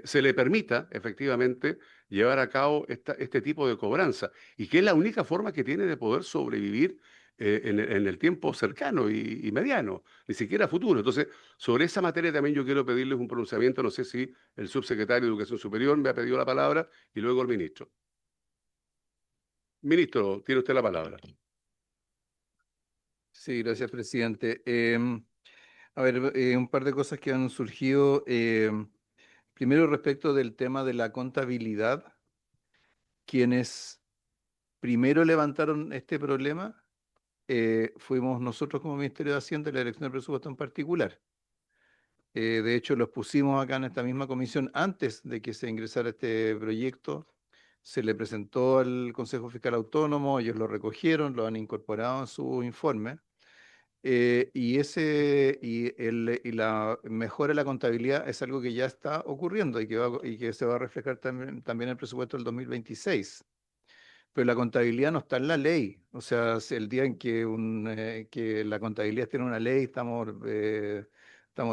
se le permita efectivamente llevar a cabo este tipo de cobranza y que es la única forma que tiene de poder sobrevivir en el tiempo cercano y mediano, ni siquiera futuro. Entonces, sobre esa materia también yo quiero pedirles un pronunciamiento, no sé si el subsecretario de Educación Superior me ha pedido la palabra y luego el ministro. Ministro, tiene usted la palabra. Sí, gracias, presidente. A ver, un par de cosas que han surgido. Primero, respecto del tema de la contabilidad, quienes primero levantaron este problema fuimos nosotros como Ministerio de Hacienda y la Dirección de Presupuesto en particular. De hecho, los pusimos acá en esta misma comisión antes de que se ingresara este proyecto. Se le presentó al Consejo Fiscal Autónomo, ellos lo recogieron, lo han incorporado en su informe. Y la mejora de la contabilidad es algo que ya está ocurriendo y que se va a reflejar también en el presupuesto del 2026. Pero la contabilidad no está en la ley. O sea, si el día en que la contabilidad tiene una ley, estamos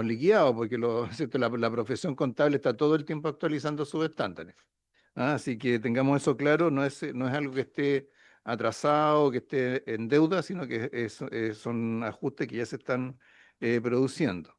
liquidados, porque ¿cierto? La profesión contable está todo el tiempo actualizando sus estándares. Así que tengamos eso claro, no es algo que esté atrasado, que esté en deuda, sino que son ajustes que ya se están produciendo.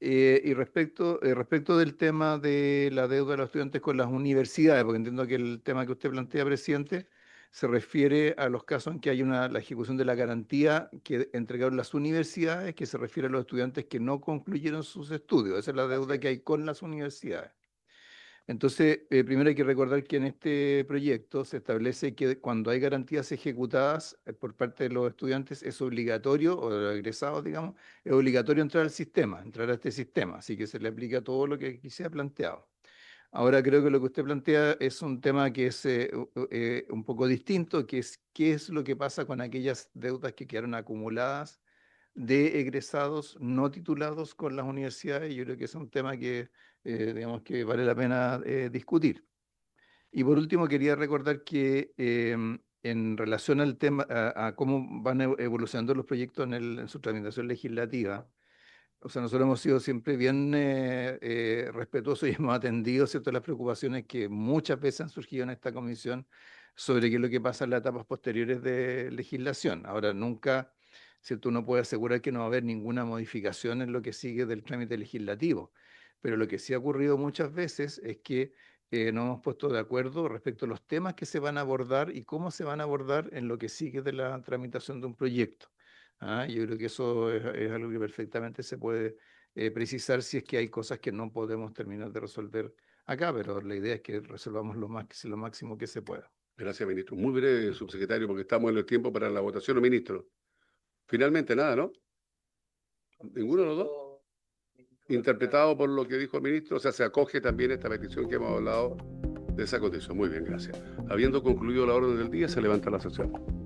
Y respecto del tema de la deuda de los estudiantes con las universidades, porque entiendo que el tema que usted plantea, presidente, se refiere a los casos en que hay la ejecución de la garantía que entregaron las universidades, que se refiere a los estudiantes que no concluyeron sus estudios. Esa es la deuda que hay con las universidades. Entonces, primero hay que recordar que en este proyecto se establece que cuando hay garantías ejecutadas por parte de los estudiantes es obligatorio, o de los egresados, digamos, es obligatorio entrar a este sistema, así que se le aplica todo lo que aquí se ha planteado. Ahora creo que lo que usted plantea es un tema que es un poco distinto, que es qué es lo que pasa con aquellas deudas que quedaron acumuladas de egresados no titulados con las universidades. Yo creo que es un tema que, digamos, que vale la pena discutir. Y por último, quería recordar que en relación al tema, a cómo van evolucionando los proyectos en su tramitación legislativa, o sea, nosotros hemos sido siempre bien respetuosos y hemos atendido, ¿cierto?, las preocupaciones que muchas veces han surgido en esta comisión sobre qué es lo que pasa en las etapas posteriores de legislación. Ahora, nunca, ¿cierto?, uno puede asegurar que no va a haber ninguna modificación en lo que sigue del trámite legislativo. Pero lo que sí ha ocurrido muchas veces es que nos hemos puesto de acuerdo respecto a los temas que se van a abordar y cómo se van a abordar en lo que sigue de la tramitación de un proyecto. Yo creo que eso es algo que perfectamente se puede precisar si es que hay cosas que no podemos terminar de resolver acá, pero la idea es que resolvamos lo máximo que se pueda. Gracias, ministro. Muy breve, subsecretario, porque estamos en el tiempo para la votación, ministro. Finalmente, nada, ¿no? ¿Ninguno de los dos? Interpretado por lo que dijo el ministro, o sea, se acoge también esta petición que hemos hablado de esa condición. Muy bien, gracias. Habiendo concluido la orden del día, se levanta la sesión.